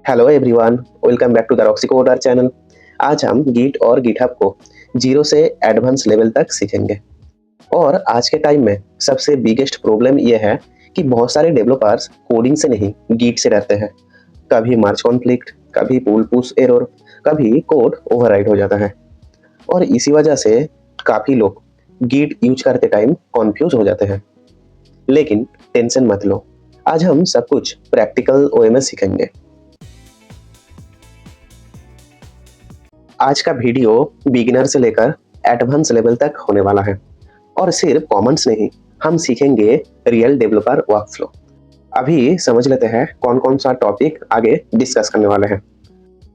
Hello everyone, welcome back to the Roxy Coder channel. आज हम Git और GitHub को जीरो से एडवांस लेवल तक सीखेंगे। और आज के टाइम में सबसे बिगेस्ट प्रॉब्लम ये है कि बहुत सारे डेवलपर्स कोडिंग से नहीं गिट से डरते हैं। कभी मर्ज कॉन्फ्लिक्ट, कभी पुल पुश एरर, कभी कोड ओवरराइट हो जाता है। और इसी वजह से काफ़ी लोग गिट यूज करते टाइम कॉन्फ्यूज हो जाते हैं। लेकिन टेंशन मत लो, आज हम सब कुछ प्रैक्टिकल वे में सीखेंगे। आज का वीडियो बिगिनर से लेकर एडवांस लेवल तक होने वाला है। और सिर्फ कॉमन्स नहीं, हम सीखेंगे रियल डेवलपर वर्कफ्लो। अभी समझ लेते हैं कौन कौन सा टॉपिक आगे डिस्कस करने वाले हैं।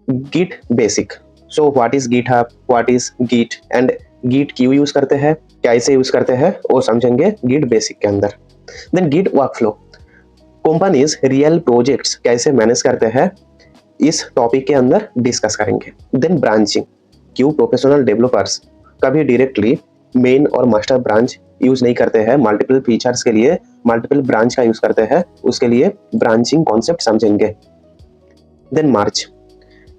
Git basic, so what is GitHub, what is Git and Git क्यों यूज करते हैं, कैसे यूज करते हैं, वो समझेंगे गिट बेसिक के अंदर। Then Git workflow, companies real projects कैसे मैनेज करते हैं, इस टॉपिक के अंदर डिस्कस करेंगे। देन ब्रांचिंग, क्यों प्रोफेशनल डेवलपर्स कभी डायरेक्टली मेन और मास्टर ब्रांच यूज नहीं करते हैं, मल्टीपल फीचर्स के लिए मल्टीपल ब्रांच का यूज करते हैं, उसके लिए ब्रांचिंग कॉन्सेप्ट समझेंगे। देन मार्च,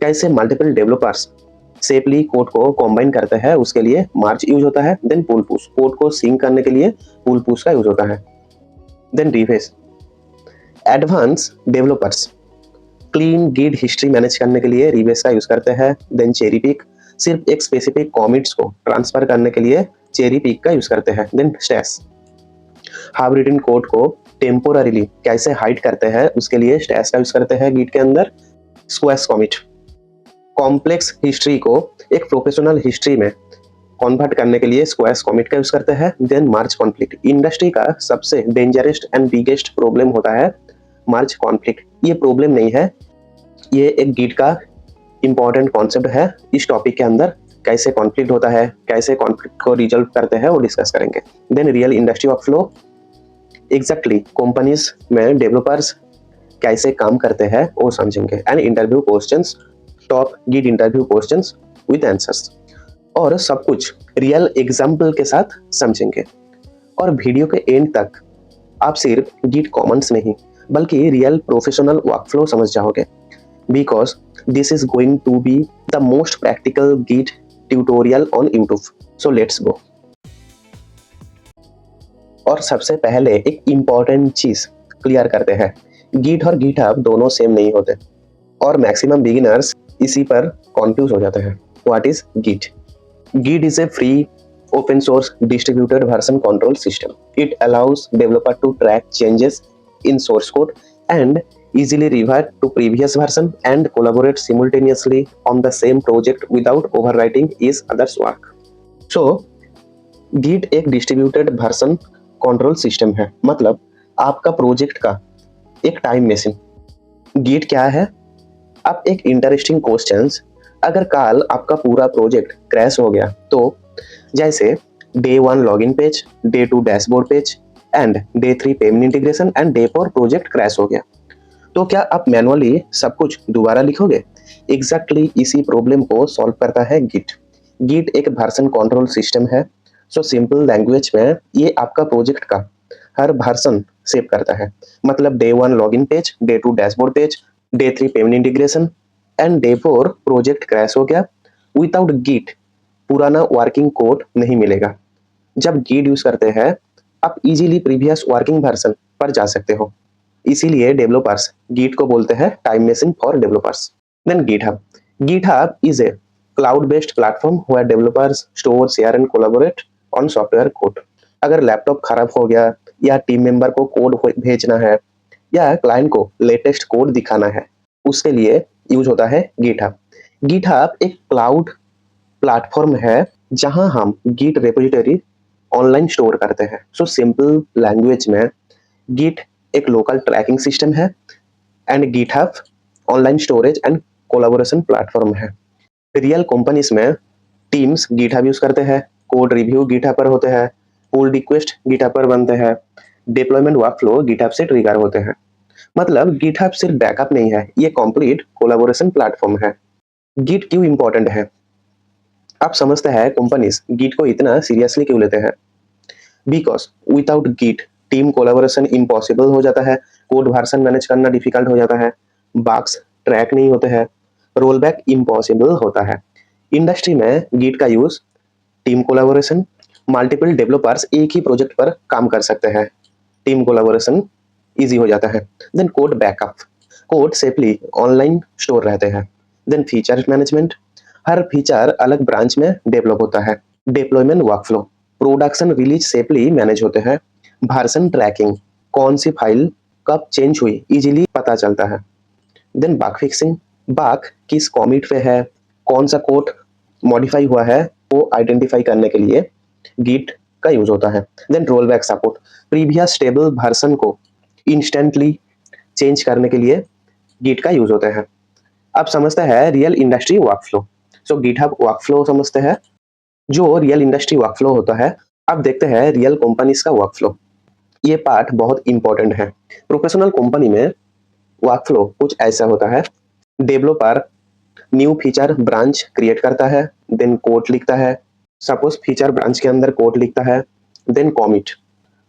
कैसे मल्टीपल डेवलपर्स सेफली कोड को कॉम्बाइन करते हैं, उसके लिए मार्च यूज होता है। देन पुल पुश, कोड को सिंक करने के लिए पुल पुश का यूज होता है। Then rebase, advance developers clean git history manage करने के लिए रिवेस का यूज करते हैं। देन चेरी पिक, सिर्फ एक स्पेसिफिक कॉमिट्स को ट्रांसफर करने के लिए चेरी पिक का यूज करते हैं। Then stash, half written code को टेम्पोररीली कैसे हाइड करते हैं, उसके लिए स्टैश का यूज करते हैं गिट के अंदर। स्क्वैश कॉमिट, कॉम्प्लेक्स हिस्ट्री को एक प्रोफेशनल हिस्ट्री में कन्वर्ट करने के लिए स्क्वैश कॉमिट का यूज करते हैं। देन मार्ज कॉन्फ्लिक्ट, इंडस्ट्री का सबसे डेंजरस एंड बिगेस्ट प्रॉब्लम होता है मार्ज कॉन्फ्लिक्ट। ये प्रॉब्लम नहीं है, ये एक गिट का इंपॉर्टेंट कॉन्सेप्ट है। इस टॉपिक के अंदर कैसे कॉन्फ्लिक्ट होता है, कैसे कॉन्फ्लिक्ट को रिजॉल्व करते हैं, वो डिस्कस करेंगे। Then real industry workflow, exactly companies में डेवलपर्स कैसे काम करते हैं वो समझेंगे। And interview questions, top Git interview questions with answers, और सब कुछ रियल एग्जाम्पल के साथ समझेंगे। और वीडियो के एंड तक आप सिर्फ गिट कॉमन्स नहीं बल्कि रियल प्रोफेशनल वर्कफ्लो समझ जाओगे, because this is going to be the most practical Git tutorial on YouTube. So let's go. और सबसे पहले एक इम्पॉर्टेंट चीज क्लियर करते हैं, गिट और गिटहब दोनों सेम नहीं होते और मैक्सिमम बिगिनर्स इसी पर कॉन्फ्यूज हो जाते हैं। What is Git? Git is a free open source distributed version control system. It allows developer to track changes in source code and easily revert to previous version and collaborate simultaneously on the same project without overwriting each other's work. So, Git एक distributed version control system है, मतलब आपका project का एक time machine. Git क्या है? अब एक इंटरेस्टिंग क्वेश्चन, अगर कल आपका पूरा प्रोजेक्ट क्रैश हो गया तो जैसे day 1 login page, day 2 dashboard page and day 3 payment integration and day 4 project crash हो गया, तो क्या आप मैनुअली सब कुछ दोबारा लिखोगे? एग्जैक्टली इसी प्रॉब्लम को सॉल्व करता है गिट। गिट एक वर्जन कंट्रोल सिस्टम है। सो सिंपल लैंग्वेज में ये आपका प्रोजेक्ट का हर वर्जन सेव करता है। मतलब day 1 login page, day 2 dashboard page, day 3 payment integration and day 4 project crash हो गया। विदाउट गिट पुराना वर्किंग कोड नहीं मिलेगा। जब गिट यूज करते हैं आप इजीली प्रीवियस वर्किंग वर्जन पर जा सकते हो। इसीलिए डेवलपर्स गिट को बोलते हैं time machine for developers. Then GitHub, GitHub is a cloud based platform where developers store, share and collaborate on software code. अगर लैपटॉप खराब हो गया या टीम मेंबर को कोड भेजना है या क्लाइंट को लेटेस्ट कोड दिखाना है, उसके लिए यूज होता है गिटहब। गिटहब एक क्लाउड प्लेटफॉर्म है जहां हम गिट रेपोजिटरी ऑनलाइन स्टोर करते हैं। सो सिंपल लैंग्वेज में गिट एक लोकल ट्रैकिंग सिस्टम है and GitHub online storage and collaboration platform है। रियल कंपनीज में टीम्स गिटहब यूज करते हैं, कोड रिव्यू गिटहब पर होते हैं, पुल रिक्वेस्ट गिटहब पर बनते हैं, डिप्लॉयमेंट वर्कफ्लो गिटहब से ट्रिगर होते हैं। मतलब गिटहब सिर्फ बैकअप नहीं है, ये कंप्लीट कोलैबोरेशन प्लेटफॉर्म है। गिट क्यों इंपॉर्टेंट है? आप समझते हैं कंपनीज गिट को इतना सीरियसली क्यों लेते हैं? Because without Git team collaboration impossible हो जाता है, कोड वर्जन मैनेज करना डिफिकल्ट हो जाता है, बग्स ट्रैक नहीं होते हैं, रोल बैक इम्पॉसिबल होता है। इंडस्ट्री में गिट का use team collaboration, multiple developers एक ही प्रोजेक्ट पर काम कर सकते हैं, टीम कोलैबोरेशन इजी हो जाता है। Then code backup, code safely online store रहते हैं। देन फीचर मैनेजमेंट, हर फीचर अलग ब्रांच में डेवलप होता है। Deployment workflow, production release safely manage होते हैं। वर्जन ट्रैकिंग, कौन सी फाइल कब चेंज हुई इजीली पता चलता है। देन बग फिक्सिंग, बग किस कॉमिट पे है, कौन सा कोड मॉडिफाई हुआ है वो आइडेंटिफाई करने के लिए गिट का यूज होता है। Then roll back support, previous stable version को इंस्टेंटली चेंज करने के लिए गिट का यूज होता है। अब समझते हैं रियल इंडस्ट्री वर्कफ्लो। सो गिटहब वर्कफ्लो समझते हैं, जो रियल इंडस्ट्री वर्कफ्लो होता है। अब देखते हैं रियल कंपनीज का वर्कफ्लो। ये पार्ट बहुत इंपॉर्टेंट है। प्रोफेशनल कंपनी में वर्कफ्लो कुछ ऐसा होता है। Developer new feature branch create करता है, देन कोड लिखता है। सपोज फीचर ब्रांच के अंदर कोड लिखता है, देन कॉमिट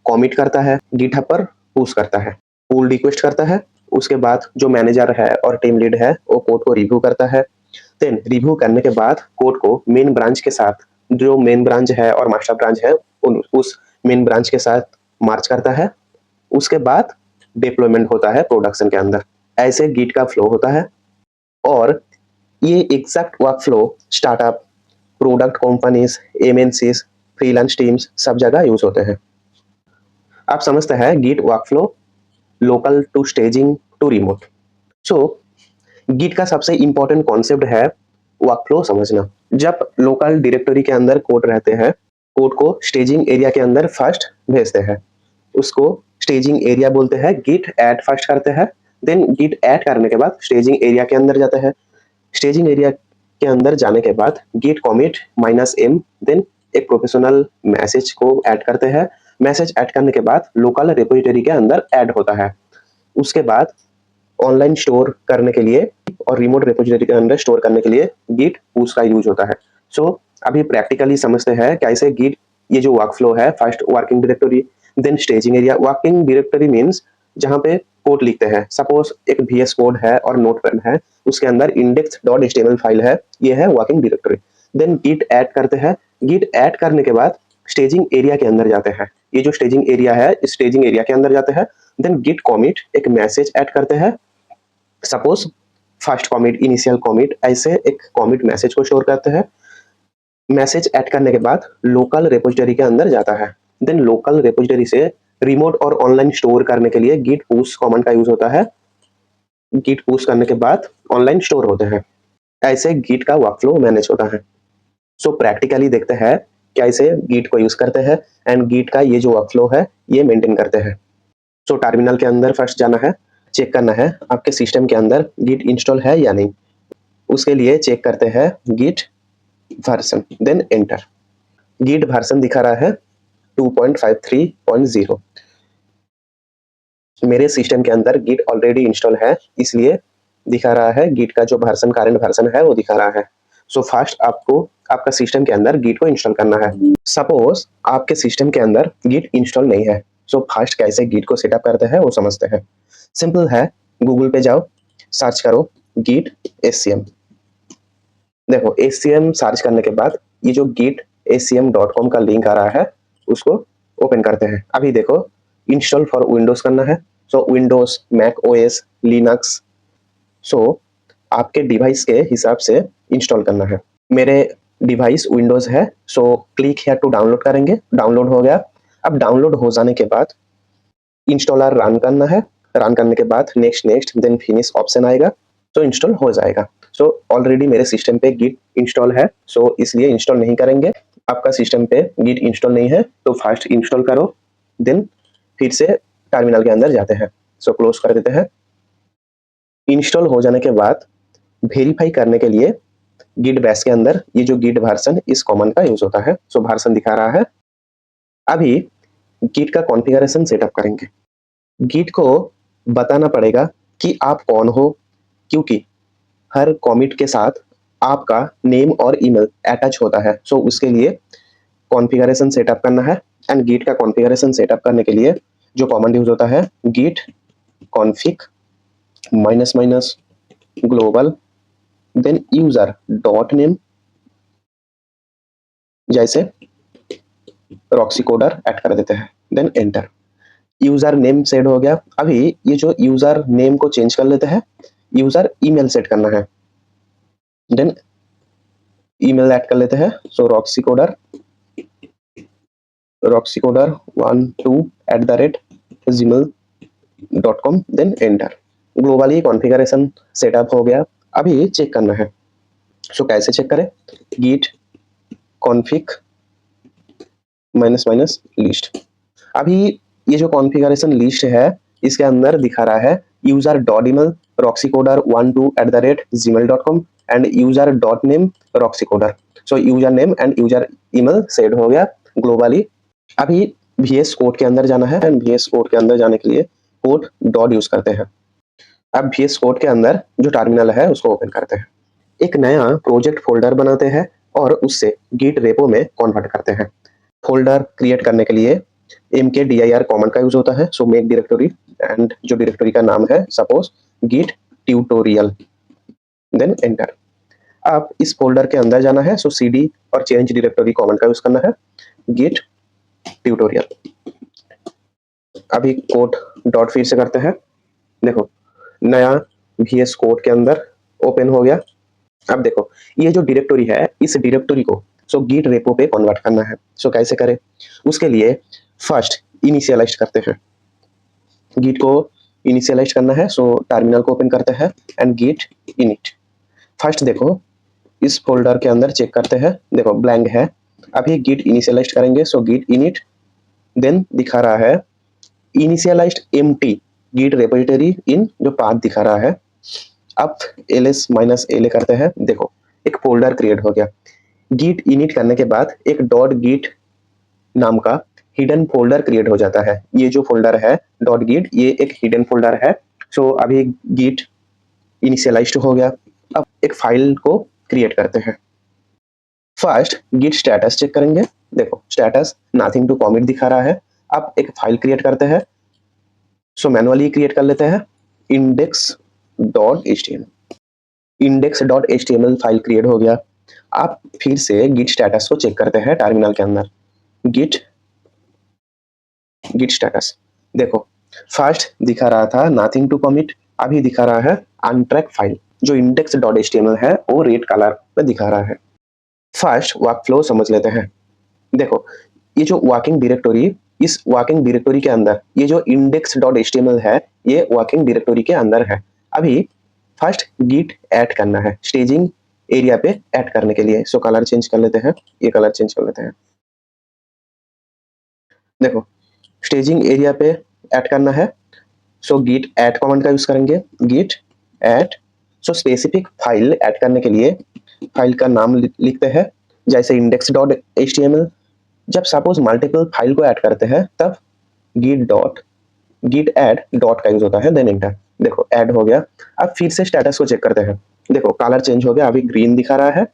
कॉमिट करता है, गिटहब पर पुश करता है, पुल रिक्वेस्ट करता है। उसके बाद जो मैनेजर है और टीम लीड है वो कोड को रिव्यू करता है। देन रिव्यू करने के बाद कोड को मेन ब्रांच के साथ, जो मेन ब्रांच है और मास्टर ब्रांच है उस मेन ब्रांच के साथ मार्च करता है। उसके बाद डिप्लॉयमेंट होता है प्रोडक्शन के अंदर। ऐसे गिट का फ्लो होता है। और ये exact work flow startup, product companies, MNCs, freelance teams सब जगह यूज होते हैं। आप समझते हैं Git work flow local to staging to remote. So Git का सबसे इंपॉर्टेंट कॉन्सेप्ट है वर्क फ्लो समझना। जब लोकल डायरेक्टरी के अंदर कोड रहते हैं, कोड को स्टेजिंग एरिया के अंदर फर्स्ट भेजते हैं, उसको स्टेजिंग एरिया बोलते हैं। गिट ऐड फर्स्ट करते हैं, देन गिट ऐड करने के बाद स्टेजिंग एरिया के अंदर जाते हैं। स्टेजिंग एरिया के अंदर जाने के बाद गिट कॉमिट -m, देन एक प्रोफेशनल मैसेज को ऐड करते हैं। मैसेज ऐड करने के बाद लोकल रिपोजिटरी के अंदर ऐड होता है। उसके बाद ऑनलाइन स्टोर करने के लिए और रिमोट रिपोजिटरी के अंदर स्टोर करने के लिए गिट पुश का यूज होता है। सो अभी प्रैक्टिकली समझते हैं कैसे गिट, ये जो वर्क फ्लो है, first working directory, then staging area. Working directory means जहाँ पे कोड लिखते हैं। सपोज एक VS कोड है और नोटपैड है, उसके अंदर index.html फाइल है, ये है working directory. Then Git add करते हैं। गिट ऐड करने के बाद स्टेजिंग एरिया के अंदर जाते हैं। ये जो स्टेजिंग एरिया है, इस स्टेजिंग एरिया के अंदर जाते हैं। देन गिट कॉमिट, एक मैसेज ऐड करते हैं। Suppose first commit, initial commit, ऐसे एक कॉमिट मैसेज को स्टोर करते हैं। मैसेज ऐड करने के बाद लोकल रिपोजिटरी के अंदर जाता है। देन लोकल रिपोजिटरी से रिमोट और ऑनलाइन स्टोर करने के लिए गिट पुश कमांड का यूज होता है। गिट पुश करने के बाद ऑनलाइन स्टोर होते हैं। ऐसे गिट का वर्कफ्लो मैनेज होता है। सो प्रैक्टिकली देखते हैं कैसे गिट को यूज करते हैं एंड गिट का ये जो वर्कफ्लो है ये मेंटेन करते हैं। सो टर्मिनल के अंदर फर्स्ट जाना है, चेक करना है आपके सिस्टम के अंदर गिट इंस्टॉल है या नहीं। उसके लिए चेक करते हैं Git version, then enter. Git version दिखा रहा है 2.53.0। मेरे सिस्टम के अंदर गिट ऑलरेडी इंस्टॉल है, इसलिए दिखा रहा है गिट का जो वर्जन, करंट वर्जन है वो दिखा रहा है। सो फर्स्ट आपको आपका सिस्टम के अंदर गिट को इंस्टॉल करना है। सपोज आपके सिस्टम के अंदर गिट इंस्टॉल नहीं है, सो फर्स्ट कैसे गिट को सेटअप करते हैं वो समझते हैं। सिंपल है, गूगल पे जाओ, सर्च करो गिट SCM। देखो SCM सर्च करने के बाद ये जो git.scm.com का लिंक आ रहा है उसको ओपन करते हैं। अभी देखो इंस्टॉल फॉर विंडोज करना है। सो विंडोज, मैक OS, लिनक्स, सो आपके डिवाइस के हिसाब से इंस्टॉल करना है। मेरे डिवाइस विंडोज है, so click here to download करेंगे। डाउनलोड हो गया। अब डाउनलोड हो जाने के बाद इंस्टॉलर रन करना है। रन करने के बाद next next then finish option आएगा, तो इंस्टॉल हो जाएगा। सो ऑलरेडी मेरे सिस्टम पे गिट इंस्टॉल है, सो इसलिए इंस्टॉल नहीं करेंगे। आपका सिस्टम पे गिट इंस्टॉल नहीं है तो फर्स्ट इंस्टॉल करो, देन फिर से टर्मिनल के अंदर जाते हैं। सो क्लोज कर देते हैं। इंस्टॉल हो जाने के बाद वेरीफाई करने के लिए गिट बैश के अंदर ये जो गिट वर्जन, इस कमांड का यूज होता है। सो वर्जन दिखा रहा है। अभी गिट का कॉन्फ़िगरेशन सेटअप करेंगे। गिट को बताना पड़ेगा कि आप कौन हो, क्योंकि हर कॉमिट के साथ आपका नेम और ईमेल अटैच होता है। सो उसके लिए कॉन्फ़िगरेशन सेटअप करना है। एंड गिट का कॉन्फ़िगरेशन सेटअप करने के लिए जो कमांड यूज होता है, Git config global, then user dot name, जैसे रॉक्सी कोडर ऐड कर देते हैं, then enter. User name set हो गया। अभी ये जो यूजर नेम को चेंज कर लेते हैं, यूजर ईमेल सेट करना है, देन ईमेल ऐड कर लेते हैं। So Roxy coder 12@gmail.com, then enter. Globally configuration setup हो गया। अभी चेक करना है। सो कैसे चेक करें? git config -list. अभी ये जो कॉन्फ़िगरेशन लिस्ट है, इसके अंदर दिखा रहा है user dot email roxycoder12@gmail.com and user dot name roxycoder। So user name and user email set हो गया ग्लोबली। अभी VS कोड के अंदर जाना है एंड VS कोड के अंदर जाने के लिए कोड डॉट यूज करते हैं। अब VS कोड के अंदर जो टर्मिनल है उसको ओपन करते हैं। एक नया प्रोजेक्ट फोल्डर बनाते हैं और उससे गिट रेपो में कन्वर्ट करते हैं। फोल्डर क्रिएट करने के लिए mkdir कमांड का यूज होता है। सो मेक डायरेक्टरी एंड जो डायरेक्टरी का नाम है suppose Git tutorial, then enter. अब इस फोल्डर के अंदर जाना है। सो cd और चेंज डायरेक्टरी कमांड का यूज करना है, गिट ट्यूटोरियल। अभी कोड डॉट फिर से करते हैं। देखो नया VS कोड के अंदर ओपन हो गया। अब देखो ये जो डायरेक्टरी है, इस डायरेक्टरी को सो गिट रेपो पे कन्वर्ट करना है। सो कैसे करें? उसके लिए फर्स्ट इनिशियलाइज करते हैं, गिट को इनिशियलाइज करना है। सो टर्मिनल को ओपन करते हैं एंड गिट इनिट। फर्स्ट देखो इस फोल्डर के अंदर चेक करते हैं, देखो ब्लैंक है। अभी गिट इनिशियलाइज करेंगे। सो गिट इनिट, देन दिखा रहा है इनिशियलाइज्ड एम्प्टी गिट रेपोजिटरी इन, जो पाथ दिखा रहा है। अब ls-la करते हैं। देखो एक फोल्डर क्रिएट हो गया। गिट इनिट करने के बाद एक डॉट गिट नाम का हिडन फोल्डर क्रिएट हो जाता है। ये जो फोल्डर है डॉट गिट, ये एक हिडन फोल्डर है। सो अभी गिट इनिशियलाइज्ड हो गया। अब एक फाइल को क्रिएट करते हैं। फर्स्ट गिट स्टेटस चेक करेंगे। देखो स्टेटस नथिंग टू कमिट दिखा रहा है। अब एक फाइल क्रिएट करते हैं। सो मैनुअली क्रिएट कर लेते हैं index.html फाइल क्रिएट हो गया। आप फिर से गिट स्टेटस को चेक करते हैं टर्मिनल के अंदर, गिट स्टेटस। देखो फर्स्ट दिखा रहा था नथिंग टू कमिट, अभी दिखा रहा है अनट्रैक फाइल। जो index.html है वो रेड कलर में दिखा रहा है। फर्स्ट वर्कफ्लो समझ लेते हैं। देखो ये जो वर्किंग डायरेक्टरी, इस वर्किंग डायरेक्टरी के अंदर ये जो index.html है, ये वर्किंग डायरेक्टरी के अंदर है। अभी फर्स्ट गिट ऐड करना है स्टेजिंग एरिया पे ऐड करने के लिए। सो कलर चेंज कर लेते हैं, ये कलर चेंज कर लेते हैं। देखो स्टेजिंग एरिया पे ऐड करना है। सो गिट ऐड कमांड का यूज करेंगे, Git add. So specific file add करने के लिए फाइल का नाम लिखते हैं, जैसे index.html। जब सपोज मल्टीपल फाइल को ऐड करते हैं तब गिट ऐड डॉट का यूज होता है, देन एंटर। देखो ऐड हो गया। अब फिर से स्टेटस को चेक करते हैं। देखो कलर चेंज हो गया, अभी ग्रीन दिखा रहा है।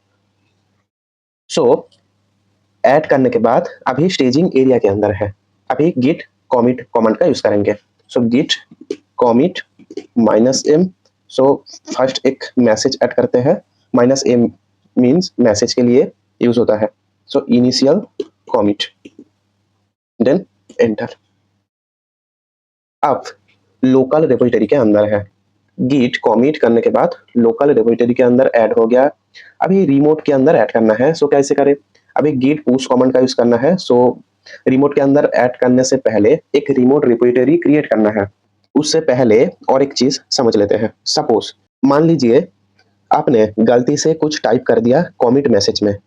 सो ऐड करने के बाद अभी स्टेजिंग एरिया के अंदर है। अभी गिट कॉमिट कमांड का यूज करेंगे। So git commit -m। So first एक मैसेज ऐड करते हैं। -m मीन्स मैसेज के लिए यूज होता है। So initial commit, then enter. अब लोकल रेपोजिटरी के अंदर है, गिट कॉमिट करने के बाद लोकल रेपोजिटरी के अंदर ऐड हो गया। अभी रिमोट के अंदर ऐड करना है। सो कैसे करें? अभी गिट पुश कमांड का यूज करना है। सो रिमोट के अंदर ऐड करने से पहले एक रिमोट रेपोजिटरी क्रिएट करना है। उससे पहले और एक चीज समझ लेते हैं। सपोज मान लीजिए आपने गलती से कुछ टाइप कर दिया कॉमिट मैसेज में,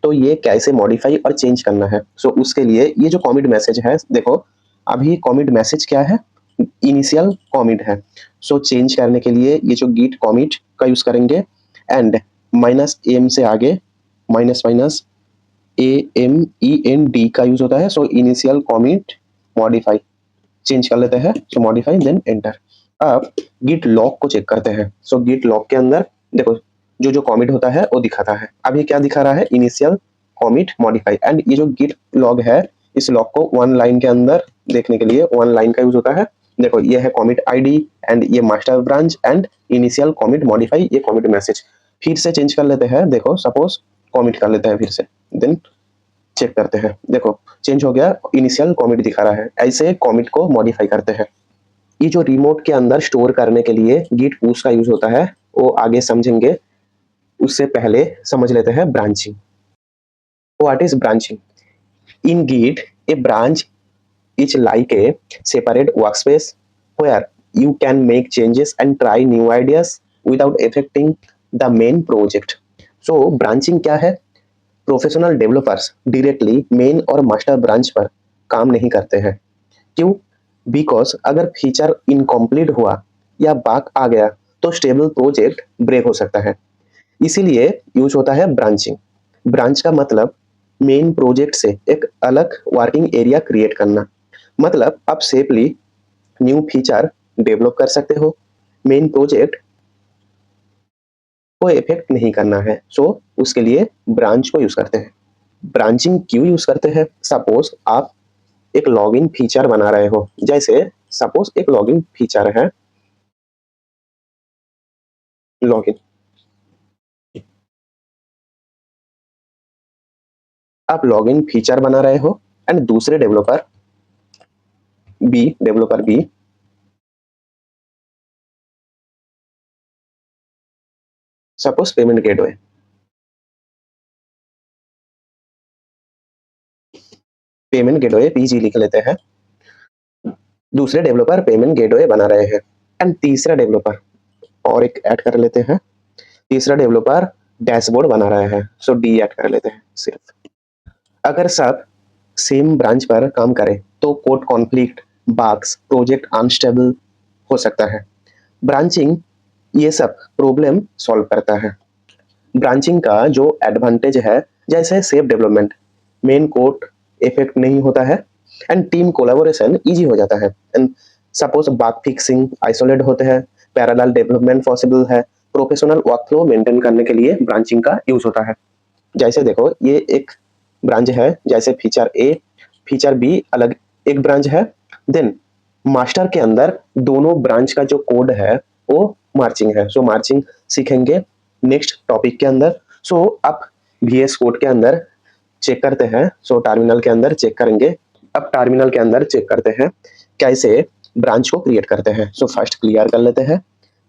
तो ये कैसे मॉडिफाई और चेंज करना है? सो उसके लिए ये जो कॉमिट मैसेज है, देखो अभी कॉमिट मैसेज क्या है? इनिशियल कॉमिट है। सो चेंज करने के लिए ये जो गिट कॉमिट का यूज करेंगे एंड -m से आगे -amend का यूज होता है। So initial commit modify, change कर लेते हैं। सो मॉडिफाई, देन एंटर। अब गिट लॉग को चेक करते हैं। सो गिट लॉग के अंदर देखो जो कॉमिट होता है वो दिखाता है। अब ये क्या दिखा रहा है? Initial commit modify. एंड ये जो गिट लॉग है, इस लॉग को वन लाइन के अंदर देखने के लिए वन लाइन का यूज होता है। देखो ये है कॉमिट आईडी एंड ये master branch and initial commit modify, ये कॉमिट मैसेज। फिर से चेंज कर लेते हैं, देखो सपोज कॉमिट कर लेते हैं फिर से, देन चेक करते हैं, देखो चेंज हो गया, इनिशियल कॉमिट दिखा रहा है। ऐसे कॉमिट को मॉडिफाई करते हैं। ये जो रिमोट के अंदर स्टोर करने के लिए गिट पुश का यूज होता है, वो आगे समझेंगे। उससे पहले समझ लेते हैं branching. What is branching? In Git a branch is like a separate workspace where you can make changes and try new ideas without affecting the main project. So branching क्या है? प्रोफेशनल डेवलपर्स डायरेक्टली मेन और master branch पर काम नहीं करते हैं। क्यों? Because अगर फीचर इनकम्प्लीट हुआ या बग आ गया तो स्टेबल प्रोजेक्ट ब्रेक हो सकता है। इसीलिए यूज होता है ब्रांचिंग। ब्रांच का मतलब मेन प्रोजेक्ट से एक अलग वर्किंग एरिया क्रिएट करना। मतलब आप सेफली न्यू फीचर डेवलप कर सकते हो, मेन प्रोजेक्ट को इफेक्ट नहीं करना है। सो उसके लिए ब्रांच को यूज करते हैं। ब्रांचिंग क्यों यूज करते हैं? सपोज आप एक लॉगिन फीचर बना रहे हो, जैसे सपोज एक लॉगिन फीचर है, लॉगिन। आप लॉगिन फीचर बना रहे हो एंड दूसरे डेवलपर बी सपोज पेमेंट गेटवे पीजी लिख लेते हैं। दूसरे डेवलपर पेमेंट गेटवे बना रहे हैं एंड तीसरा डेवलपर और एक ऐड कर लेते हैं, तीसरा डेवलपर डैशबोर्ड बना रहा है, सो डी ऐड कर लेते हैं सिर्फ। अगर सब सेम ब्रांच पर काम करें तो code conflict, bugs, project unstable हो सकता है। ब्रांचिंग ये सब प्रॉब्लम सॉल्व करता है। ब्रांचिंग का जो एडवांटेज है, जैसे safe development, main code effect नहीं होता है एंड टीम कोलैबोरेशन इजी हो जाता है and suppose bug fixing isolate होते हैं, पैरेलल डेवलपमेंट पॉसिबल है, प्रोफेशनल वर्कफ्लो मेंटेन करने के लिए ब्रांचिंग का यूज होता है। जैसे देखो ये एक ब्रांच है, जैसे फीचर ए, फीचर बी अलग एक ब्रांच है, देन मास्टर के अंदर दोनों ब्रांच का जो कोड है वो मार्चिंग है। सो मार्चिंग सीखेंगे नेक्स्ट टॉपिक के अंदर। सो आप VS कोड के अंदर चेक करते हैं, सो टर्मिनल के अंदर चेक करेंगे। अब टर्मिनल के अंदर चेक करते हैं कैसे ब्रांच को क्रिएट करते हैं। सो फर्स्ट क्लियर कर लेते हैं।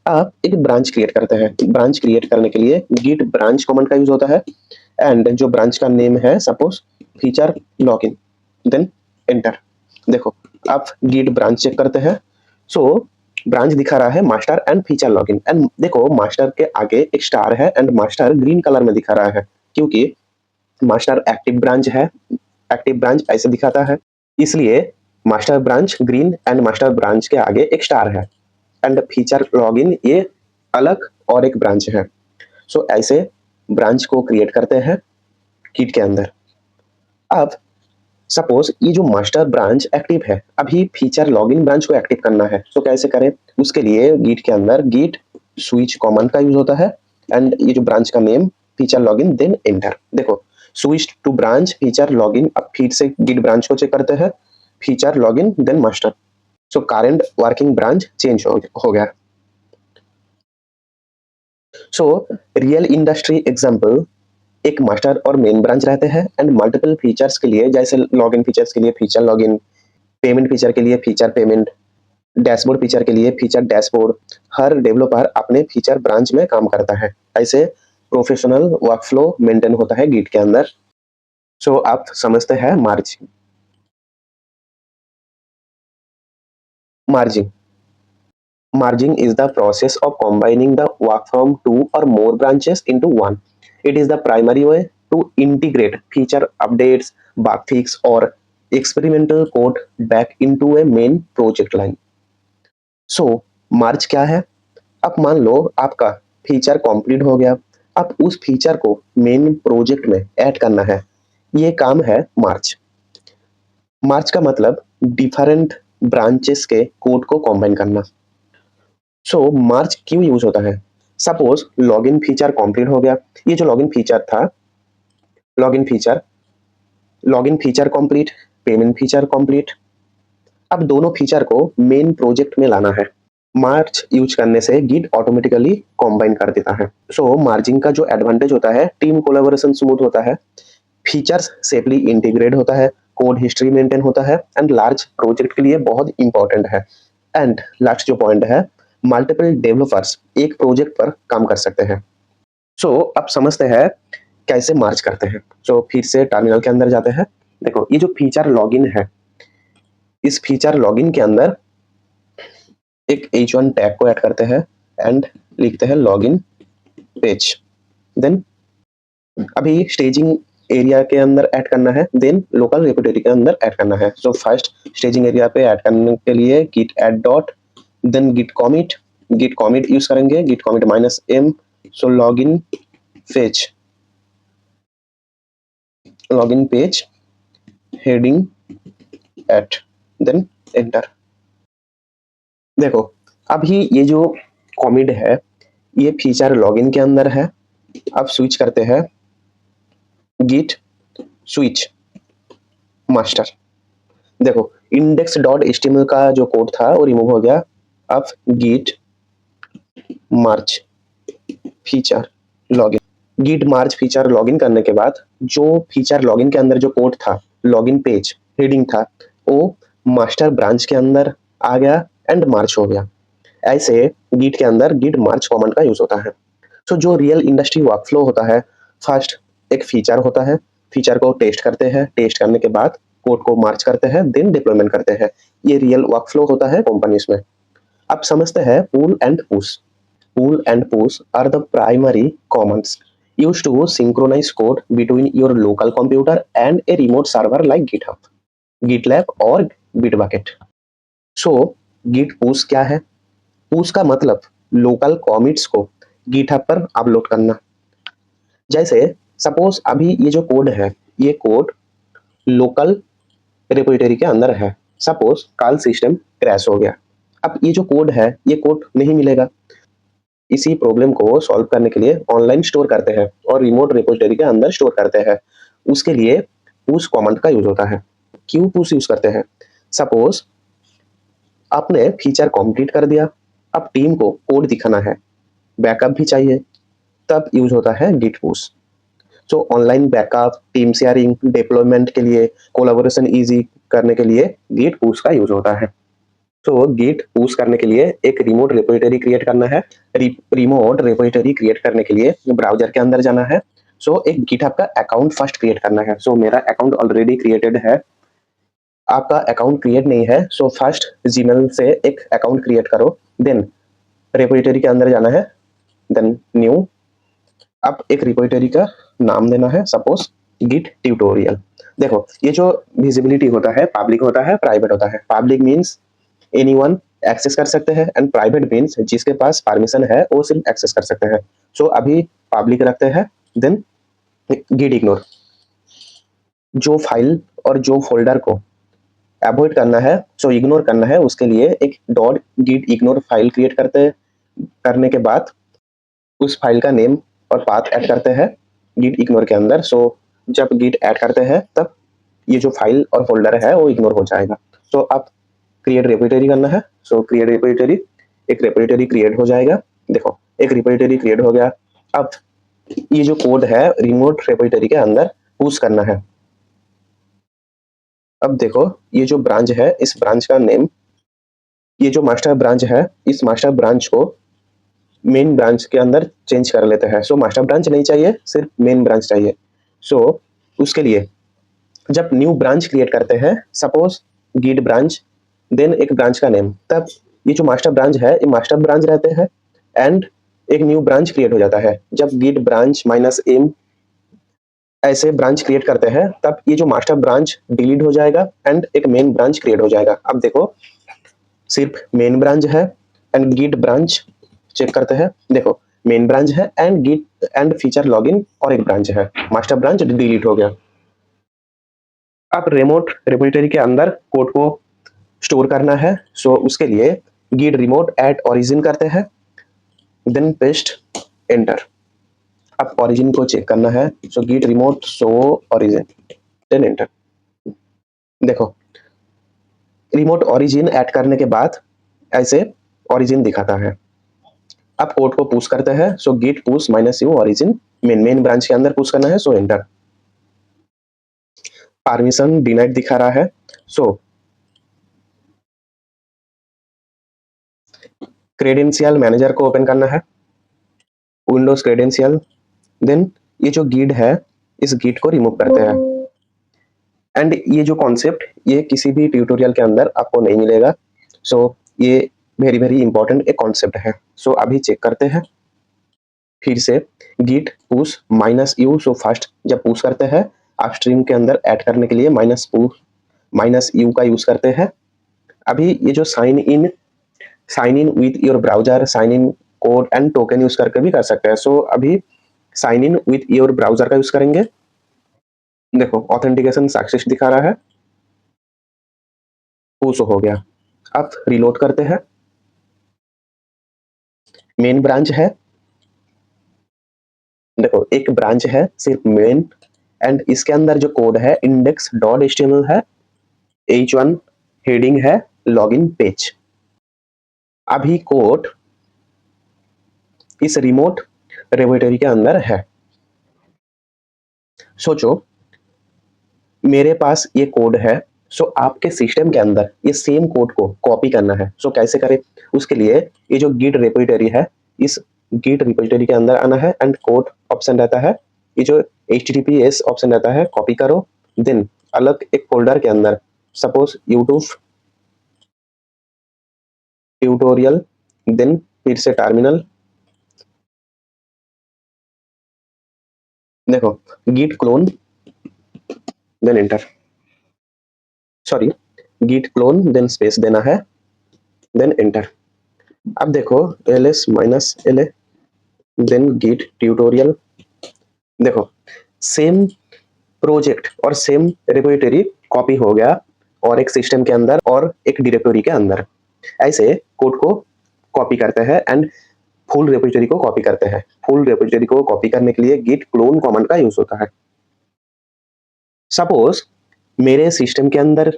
आप एक ब्रांच क्रिएट करते हैं। ब्रांच क्रिएट करने के लिए गिट ब्रांच कमांड का यूज होता है एंड जो ब्रांच का नेम है suppose feature login, then enter. देखो आप गिट ब्रांच चेक करते हैं, सो ब्रांच दिखा रहा है master and feature login and देखो मास्टर के आगे एक स्टार है एंड मास्टर ग्रीन कलर में दिखा रहा है क्योंकि मास्टर एक्टिव ब्रांच है। एक्टिव ब्रांच ऐसे दिखाता है, इसलिए master branch green and master branch के आगे एक स्टार है एंड फीचर लॉगिन ये अलग और एक ब्रांच है। सो ऐसे ब्रांच को क्रिएट करते हैं गिट के अंदर। अब सपोज ये जो मास्टर ब्रांच एक्टिव है, अभी फीचर लॉगिन ब्रांच को एक्टिव करना है, तो कैसे करें? उसके लिए गिट के अंदर गिट स्विच कमांड का यूज होता है एंड ये जो ब्रांच का name feature login, then enter. देखो switch to branch feature login. अब फिर से गिट ब्रांच को चेक करते हैं, feature login then master. So current working branch change हो गया। सो रियल इंडस्ट्री एग्जांपल, एक मास्टर और मेन ब्रांच रहते हैं एंड मल्टीपल फीचर्स के लिए, जैसे लॉगिन फीचर्स के लिए फीचर लॉगिन, पेमेंट फीचर के लिए फीचर पेमेंट, डैशबोर्ड फीचर के लिए फीचर डैशबोर्ड। हर डेवलपर अपने फीचर ब्रांच में काम करता है। ऐसे प्रोफेशनल वर्कफ्लो मेंटेन होता है गिट के अंदर। सो आप समझते हैं margin. Margin Merging is the process of combining the work from two or more branches into one. It is the primary way to integrate feature updates, bug fix, or experimental code back into a main project line. So, merge क्या है? अब मान लो आपका feature complete हो गया, अब उस feature को मेन प्रोजेक्ट में ऐड करना है, ये काम है मार्च। मार्च का मतलब डिफरेंट ब्रांचेस के कोड को कंबाइन करना। सो मार्च क्यों यूज होता है? सपोज लॉगिन फीचर कंप्लीट हो गया, ये जो लॉगिन फीचर था, login feature complete, payment feature complete, अब दोनों फीचर को मेन प्रोजेक्ट में लाना है। मार्च यूज करने से गिट ऑटोमेटिकली कॉम्बाइन कर देता है। सो मार्जिंग का जो एडवांटेज होता है, टीम कोलैबोरेशन स्मूथ होता है, फीचर्स सेफली इंटीग्रेट होता है, कोड हिस्ट्री मेंटेन होता है एंड लार्ज प्रोजेक्ट के लिए बहुत इंपॉर्टेंट है। एंड लास्ट जो पॉइंट है, मल्टीपल डेवलपर्स एक प्रोजेक्ट पर काम कर सकते हैं। सो अब समझते हैं कैसे मार्च करते हैं। सो फिर से टर्मिनल के अंदर जाते हैं। देखो ये जो फीचर लॉगिन है, इस फीचर लॉगिन के अंदर एक h1 टैग को ऐड करते हैं एंड लिखते हैं लॉगिन पेज। देन अभी स्टेजिंग एरिया के अंदर ऐड करना है, देन लोकल रिपोजिटरी के अंदर ऐड करना है। सो फर्स्ट स्टेजिंग एरिया पे ऐड करने के लिए git add dot, then git commit use करेंगे, git commit -m। So login page heading add, then enter. देखो अभी ये जो कॉमिट है ये फीचर लॉगिन के अंदर है। अब स्विच करते हैं git स्विच मास्टर। देखो index.html का जो कोड था वो रिमूव हो गया। अब git मार्च फीचर लॉगिन, git मार्च फीचर लॉगिन करने के बाद जो फीचर लॉगिन के अंदर जो कोड था, लॉगिन पेज हेडिंग था, वो मास्टर ब्रांच के अंदर आ गया एंड मार्च हो गया। ऐसे गिट के अंदर गिट मार्च कमांड का यूज होता है। सो जो रियल इंडस्ट्री वर्कफ्लो होता है, फर्स्ट एक फीचर होता है, फीचर को टेस्ट करते हैं, टेस्ट करने के बाद कोड को मार्च करते हैं, देन डिप्लॉयमेंट करते हैं। ये रियल वर्कफ्लो होता है कंपनीज में। अब समझते हैं pull and push. Pull and push are the primary commands used to synchronize code between your local computer and a remote server like GitHub, GitLab और Bitbucket। सो git push क्या है? Push का मतलब लोकल कॉमिट्स को GitHub पर upload करना। जैसे suppose अभी ये जो कोड है, ये कोड लोकल रिपोजिटरी के अंदर है। सपोज कल सिस्टम क्रैश हो गया, अब ये जो कोड है ये कोड नहीं मिलेगा। इसी प्रॉब्लम को सॉल्व करने के लिए ऑनलाइन स्टोर करते हैं और रिमोट रिपोजिटरी के अंदर स्टोर करते हैं। उसके लिए पुश कमांड का यूज होता है। क्यों पुश यूज करते हैं? सपोज आपने फीचर कंप्लीट कर दिया, अब टीम को कोड दिखाना है, बैकअप भी चाहिए, तब यूज होता है Git push. So online backup, team sharing, deployment के लिए, कोलैबोरेशन इजी करने के लिए गिट पुश का यूज होता है। तो गिट पुश करने के लिए एक रिमोट रिपोजिटरी क्रिएट करना है। रिमोट रिपोजिटरी क्रिएट करने के लिए ब्राउजर के अंदर जाना है। सो एक गिटहब का अकाउंट फर्स्ट क्रिएट करना है। सो मेरा अकाउंट ऑलरेडी क्रिएटेड है, आपका अकाउंट क्रिएट नहीं है, सो फर्स्ट जीमेल से एक अकाउंट क्रिएट करो, देन रिपोजिटरी के अंदर जाना है, देन न्यू। अब एक रिपोजिटरी का नाम देना है, सपोज गिट ट्यूटोरियल। देखो ये जो विजिबिलिटी होता है, पब्लिक होता है, प्राइवेट होता है। पब्लिक मीन्स एनीवन एक्सेस कर सकते हैं एंड प्राइवेट मीन्स जिसके पास परमिशन है वो सिर्फ एक्सेस कर सकते हैं। सो अभी पब्लिक रखते हैं, देन गिट इग्नोर। जो फाइल और जो फोल्डर को अवॉइड करना है, सो इग्नोर करना है, उसके लिए एक dot Git ignore file create करने के बाद उस फाइल का नेम और पाथ ऐड करते हैं गिट इग्नोर के अंदर। सो जब गिट ऐड करते हैं तब ये जो फाइल और फोल्डर है वो इग्नोर हो जाएगा। सो अब क्रिएट रिपोजिटरी करना है। सो क्रिएट रिपोजिटरी, एक रिपोजिटरी क्रिएट हो जाएगा। देखो एक रिपोजिटरी क्रिएट हो गया। अब ये जो कोड है रिमोट रिपोजिटरी के अंदर पुश करना है। अब देखो ये जो ब्रांच है, इस ब्रांच का नेम, ये जो मास्टर ब्रांच है, इस मास्टर ब्रांच को मेन ब्रांच के अंदर चेंज कर लेते हैं। सो मास्टर ब्रांच नहीं चाहिए, सिर्फ मेन ब्रांच चाहिए। सो उसके लिए जब न्यू ब्रांच क्रिएट करते हैं, सपोज गिट ब्रांच, देन एक ब्रांच का नेम, तब ये जो मास्टर ब्रांच है ये मास्टर ब्रांच रहते हैं एंड एक न्यू ब्रांच क्रिएट हो जाता है। जब गिट ब्रांच -m ऐसे ब्रांच क्रिएट करते हैं तब ये जो मास्टर ब्रांच डिलीट हो जाएगा एंड एक मेन ब्रांच क्रिएट हो जाएगा। अब देखो सिर्फ मेन ब्रांच है एंड गिट ब्रांच चेक करते हैं। देखो मेन ब्रांच है and Git and feature login और एक ब्रांच है, मास्टर ब्रांच डिलीट हो गया। अब रिमोट रिपोजिटरी के अंदर कोड को स्टोर करना है। सो उसके लिए गिट रिमोट एट ओरिजिन करते हैं, देन पेस्ट एंटर। अब ओरिजिन को चेक करना है। So git remote show origin, then enter. देखो रिमोट ओरिजिन ऐड करने के बाद ऐसे ओरिजिन दिखाता है। अब कोड को पुश करते हैं, so git push -u origin main branch के अंदर पुश करना है, सो एंटर। परमिशन डिनाइड दिखा रहा है, सो क्रेडेंशियल मैनेजर को ओपन करना है, विंडोज क्रेडेंशियल। देन ये जो गिट है, इस गिट को रिमूव करते हैं। एंड ये जो कॉन्सेप्ट, ये किसी भी ट्यूटोरियल के अंदर आपको नहीं मिलेगा, सो ये वेरी वेरी इंपॉर्टेंट एक कॉन्सेप्ट है। सो अभी चेक करते हैं फिर से, Git push -u। So first जब पुश करते हैं अपस्ट्रीम के अंदर ऐड करने के लिए -u का यूज करते हैं। अभी ये जो sign in with your browser, sign in code and token use करके भी कर सकते हैं। सो अभी sign in with your browser का यूज करेंगे। देखो ऑथेंटिकेशन सक्सेस दिखा रहा है, पुश हो गया। अब रिलोड करते हैं, मेन ब्रांच है, देखो एक ब्रांच है सिर्फ मेन, एंड इसके अंदर जो कोड है index.html है, h1 हेडिंग है, लॉगिन पेज। अभी कोड इस रिमोट रेपोजिटरी के अंदर है। सोचो मेरे पास ये कोड है, सो आपके सिस्टम के अंदर ये सेम कोड को कॉपी करना है। सो कैसे करें, उसके लिए ये जो गिट रेपोजिटरी है, इस गिट रेपोजिटरी के अंदर आना है एंड कोड ऑप्शन रहता है, ये जो https ऑप्शन रहता है, कॉपी करो। देन अलग एक फोल्डर के अंदर सपोज यूट्यूब ट्यूटोरियल, देन फिर से टर्मिनल, देखो Git clone, then enter, sorry Git clone, then space देना है, देन एंटर। अब देखो ls-la, देन गिट ट्यूटोरियल, देखो सेम प्रोजेक्ट और सेम रिपोजिटरी कॉपी हो गया, और एक सिस्टम के अंदर और एक डायरेक्टरी के अंदर। ऐसे कोड को कॉपी करते हैं एंड फुल रिपोजिटरी को कॉपी करते हैं। फुल रिपोजिटरी को कॉपी करने के लिए गिट क्लोन कमांड का यूज होता है। सपोज मेरे सिस्टम के अंदर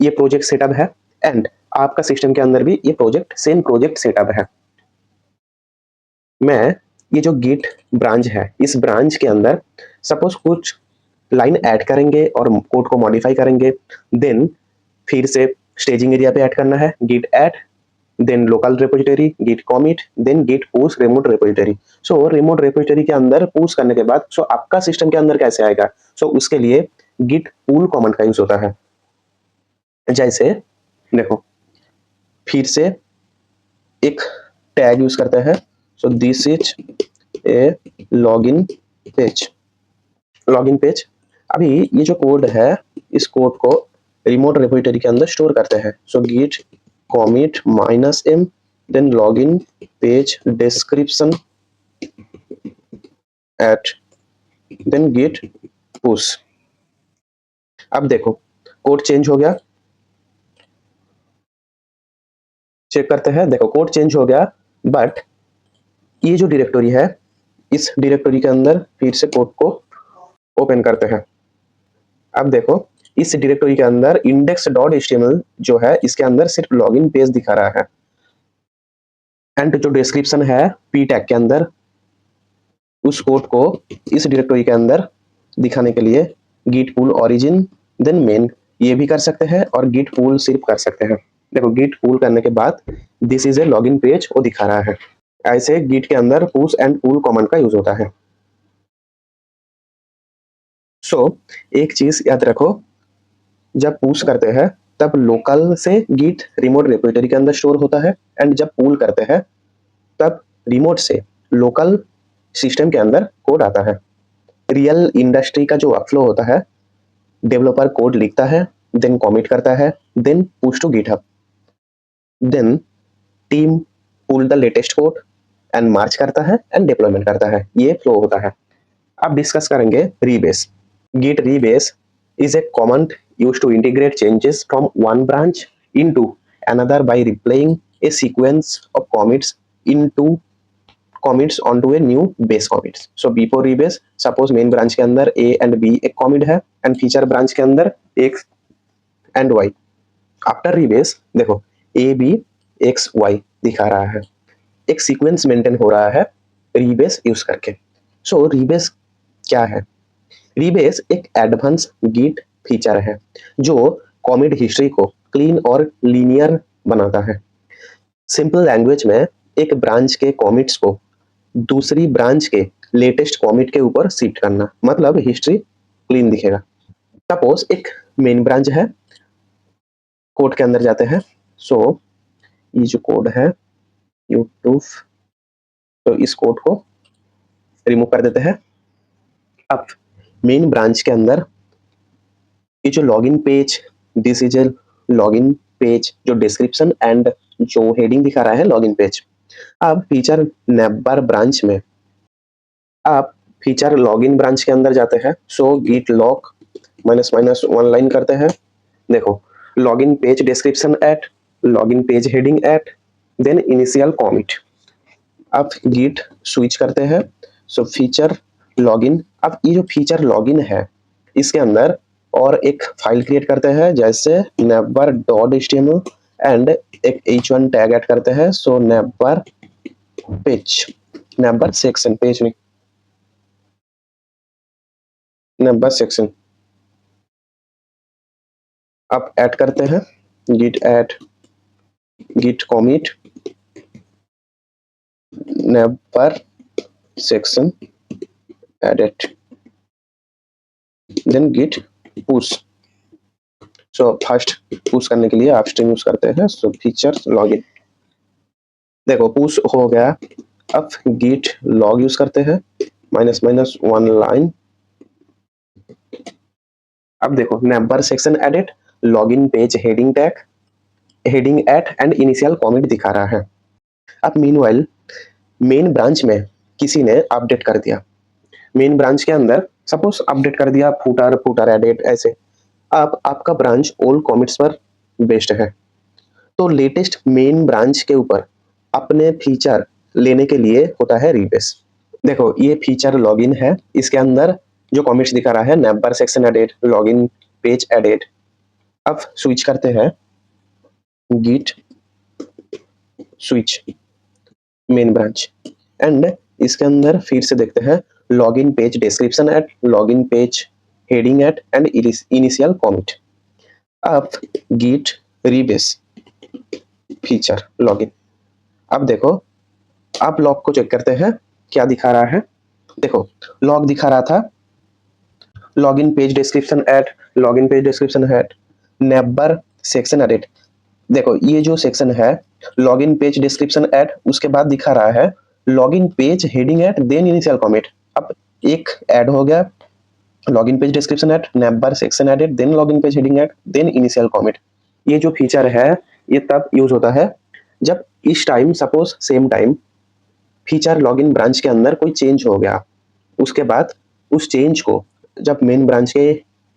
ये प्रोजेक्ट सेटअप है एंड आपका सिस्टम के अंदर भी ये सेम प्रोजेक्ट सेटअप है। मैं ये जो गिट ब्रांच है, इस ब्रांच के अंदर सपोज कुछ लाइन ऐड करेंगे और कोड को मॉडिफाई करेंगे। देन फिर से स्टेजिंग एरिया पे ऐड करना है, git add, then local repository, git commit, then Git push remote repository. So remote repository के अंदर पुश करने के बाद सो आपका सिस्टम के अंदर कैसे आएगा, सो उसके लिए गिट पुल कमांड का यूज होता है। जैसे देखो फिर से एक टैग यूज करते हैं, so this is a login page. अभी ये जो कोड है, इस कोड को रिमोट रेपोजिटरी के अंदर स्टोर करते हैं। So git commit -m, then login page description add, then Git push. अब देखो कोड चेंज हो गया, चेक करते हैं, देखो कोड चेंज हो गया, बट ये जो डायरेक्टरी है, इस डायरेक्टरी के अंदर फिर से कोड को ओपन करते हैं। अब देखो इस डायरेक्टरी के अंदर index.html जो है, इसके अंदर सिर्फ लॉगिन पेज दिखा रहा है, एंड जो डिस्क्रिप्शन है p टैग के अंदर, उस कोड को इस डायरेक्टरी के अंदर दिखाने के लिए गिट पुल ओरिजिन, देन मेन ये भी कर सकते हैं, और गिट पुल सिर्फ कर सकते हैं। देखो गिट पुल करने के बाद this is a login page वो दिखा रहा है। ऐसे गिट के अंदर पुश एंड पुल कमांड का यूज होता है। सो एक चीज याद रखो, जब पुश करते हैं तब लोकल से गिट रिमोट रेपोजिटरी के अंदर स्टोर होता है, एंड जब पुल करते हैं तब रिमोट से लोकल सिस्टम के अंदर कोड आता है। रियल इंडस्ट्री का जो वर्कफ्लो होता है, डेवलपर कोड लिखता है, देन कमिट करता है, then push to GitHub, then team pull the latest code and merge करता है एंड डिप्लॉयमेंट करता है। ये फ्लो होता है। अब डिस्कस करेंगे rebase. Git rebase is a command used to integrate changes from one branch into another by replaying a sequence of commits onto a new base commits. So before rebase, suppose main branch के अंदर a and b एक commit है, and feature branch के अंदर x and y, after rebase देखो A B x Y दिखा रहा है, एक सीक्वेंस मेंटेन हो रहा है रीबेस यूज करके। सो रीबेस क्या है? रीबेस एक एडवांस गिट फीचर है जो कॉमिट हिस्ट्री को क्लीन और लीनियर बनाता है। सिंपल लैंग्वेज में एक ब्रांच के कॉमिट्स को दूसरी ब्रांच के लेटेस्ट कॉमिट के ऊपर शिफ्ट करना, मतलब हिस्ट्री क्लीन दिखेगा। सपोज एक मेन ब्रांच है, कोड के अंदर जाते हैं। सो ये जो कोड है यूट्यूब, तो इस कोड को रिमूव कर देते हैं। अब मेन ब्रांच के अंदर ये जो login page, this is a login page, जो डिस्क्रिप्शन एंड जो हेडिंग दिखा रहा है लॉगिन पेज। अब फीचर नेबर ब्रांच में आप फीचर लॉगिन ब्रांच के अंदर जाते हैं। सो git log --1 लाइन करते हैं। देखो login page description add, login page heading add, then initial commit. अब git स्विच करते हैं। सो फीचर लॉगिन, अब ये जो फीचर लॉगिन है इसके अंदर और एक फाइल क्रिएट करते हैं जैसे neighbor.html एंड एक h1 टैग ऐड करते हैं। सो neighbor page, neighbor section, page नहीं, neighbor सेक्शन। अब ऐड करते हैं git add git commit neighbor section added, then git push। So first push करने के लिए आप स्ट्रिंग यूज करते हैं। सो फीचर लॉगिन, देखो पुश हो गया। अब git log यूज करते हैं --1 लाइन। अब देखो neighbor section added, login page heading tag, heading add and initial commit दिखा रहा है। अब मीनवाइल मेन ब्रांच में किसी ने अपडेट कर दिया, मेन ब्रांच के अंदर सपोज अपडेट कर दिया फूटर, फूटर एडेट ऐसे। अब आपका ब्रांच ओल्ड कॉमिट्स पर बेस्ड है, तो लेटेस्ट मेन ब्रांच के ऊपर अपने फीचर लेने के लिए होता है रीबेस। देखो ये फीचर लॉगिन है, इसके अंदर जो कॉमिट्स दिखा रहा है neighbour section added, login page added. अब स्विच करते हैं git switch main branch and इसके अंदर फिर से देखते हैं login page description add, login page heading add and initial commit. अब git रीबेस फीचर लॉगिन। अब देखो आप लॉग को चेक करते हैं क्या दिखा रहा है। देखो लॉग दिखा रहा था login page description add, login page description add, neighbour section edit. देखो ये जो सेक्शन है लॉगिन पेज डिस्क्रिप्शन एट, उसके बाद दिखा रहा है login page heading add then initial commit. अब एक ऐड हो गया login page description add, neighbour section edit, then login page heading add, then initial commit. ये जो फीचर है ये तब यूज होता है जब इस time suppose same time feature login branch के अंदर कोई चेंज हो गया, उसके बाद उस चेंज को जब मेन ब्रांच के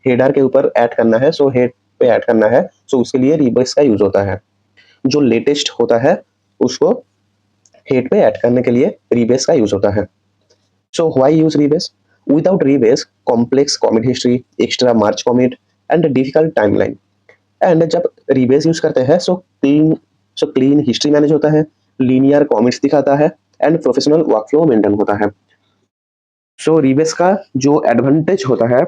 हेडर के ऊपर ऐड करना है, सो हेड पे ऐड करना है, सो उसके लिए रीबेस का यूज होता है। जो लेटेस्ट होता है उसको हेड पे ऐड करने के लिए रीबेस का यूज होता है। So why use rebase? Without rebase complex commit history, extra March commit and difficult timeline. And जब रीबेस यूज करते हैं सो क्लीन हिस्ट्री मैनेज होता है, लीनियर कॉमिट्स दिखाता है एंड प्रोफेशनल वर्कफ्लो मेंटेन होता है। सो रीबेस का जो एडवांटेज होता है,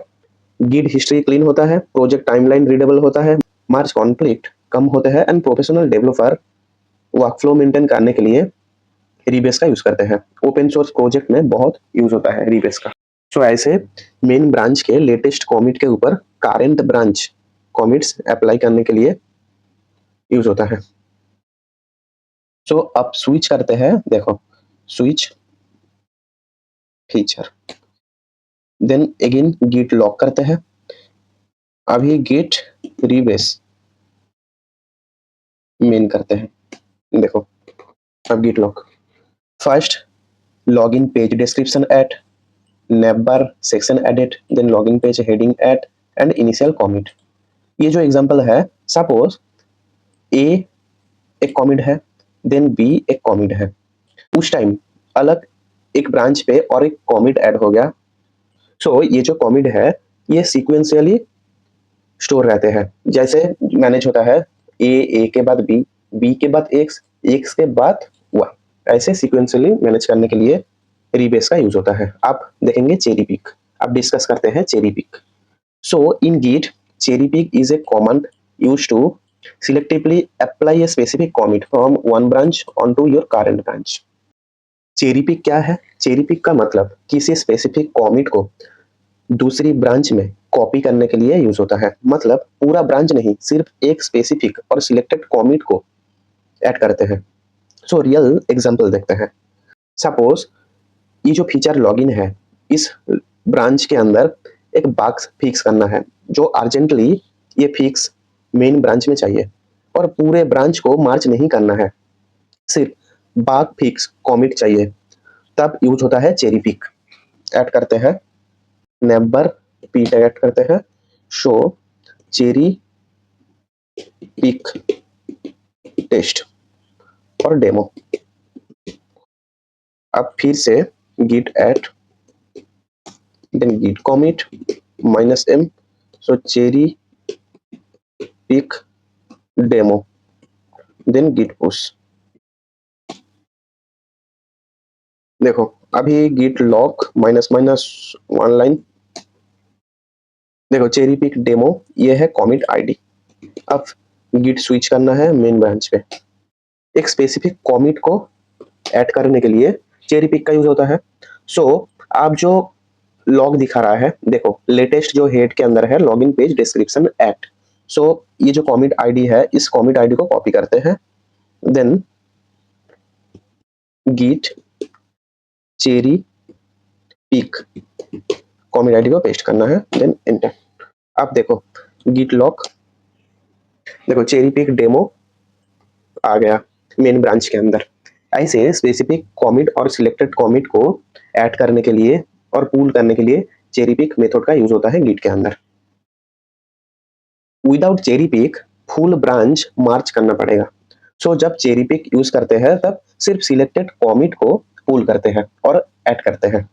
गिट हिस्ट्री क्लीन होता है, प्रोजेक्ट टाइमलाइन रीडेबल होता है, मार्च कॉन्फ्लिक्ट कम होते हैं and professional developer workflow maintain करने के लिए रीबेस का यूज करते हैं। ओपन सोर्स प्रोजेक्ट में बहुत यूज होता है रीबेस का। सो ऐसे मेन ब्रांच के लेटेस्ट कॉमिट के ऊपर करेंट ब्रांच कॉमिट्स अप्लाई करने के लिए यूज होता है। सो अब स्विच करते हैं, देखो switch feature, then again Git log करते हैं। अभी गिट रीबेस मेन करते हैं, देखो अब Git log. First login page description add, neighbour section edit, then login page heading add and initial commit. ये जो एग्जांपल है सपोज ए एक कॉमिट है, देन बी एक कॉमिट है, उस टाइम अलग एक ब्रांच पे और एक कॉमिट ऐड हो गया। सो ये जो कॉमिट है ये सीक्वेंशियली स्टोर रहते हैं, जैसे मैनेज होता है ए के बाद बी के बाद एक्स के बाद वाई, ऐसे सिक्वेंशियली मैनेज करने के लिए रीबेस का यूज होता है। आप देखेंगे चेरी पिक, अब डिस्कस करते हैं cherry pick. So in Git cherry pick is a command used to selectively apply a specific commit from one branch onto your current branch. Cherry pick क्या है? चेरी पिक का मतलब किसी specific commit को दूसरी branch में copy करने के लिए यूज होता है। मतलब पूरा ब्रांच नहीं, सिर्फ एक स्पेसिफिक और सिलेक्टेड कॉमिट को ऐड करते हैं। सो रियल एग्जांपल देखते हैं। सपोज ये जो फीचर लॉगिन है, इस ब्रांच के अंदर एक बॉक्स फिक्स करना है जो अर्जेंटली ये फिक्स मेन ब्रांच में चाहिए, और पूरे ब्रांच को मार्च नहीं करना है, सिर्फ बॉक्स फिक्स कॉमिट चाहिए, तब यूज होता है चेरी पिक। ऐड करते हैं नेबर पी टैग ऐड करते हैं, शो चेरी पिक टेस्ट और डेमो। अब फिर से git add then git commit -m, so cherry pick demo then git push। देखो अभी git log --1 लाइन, देखो चेरी पिक डेमो ये है कॉमिट आईडी। अब git स्विच करना है मेन ब्रांच पे। एक स्पेसिफिक कॉमिट को ऐड करने के लिए चेरी पिक का यूज होता है। सो आप जो लॉग दिखा रहा है, देखो लेटेस्ट जो हेड के अंदर है लॉगिन पेज डिस्क्रिप्शन ऐड। सो ये जो कॉमिट आईडी है, इस कॉमिट आईडी को कॉपी करते हैं, then git cherry pick commit ID को पेस्ट करना है, देन एंटर। अब देखो git log, देखो चेरी पिक डेमो आ गया मेन ब्रांच के अंदर। ऐसे स्पेसिफिक कॉमिट और सिलेक्टेड कॉमिट को ऐड करने के लिए और पूल करने के लिए चेरी पिक मेथड का यूज होता है गिट के अंदर। Without cherry pick full branch merge करना पड़ेगा। सो जब चेरी पिक यूज करते हैं तब सिर्फ सिलेक्टेड कॉमिट को पूल करते हैं और ऐड करते हैं।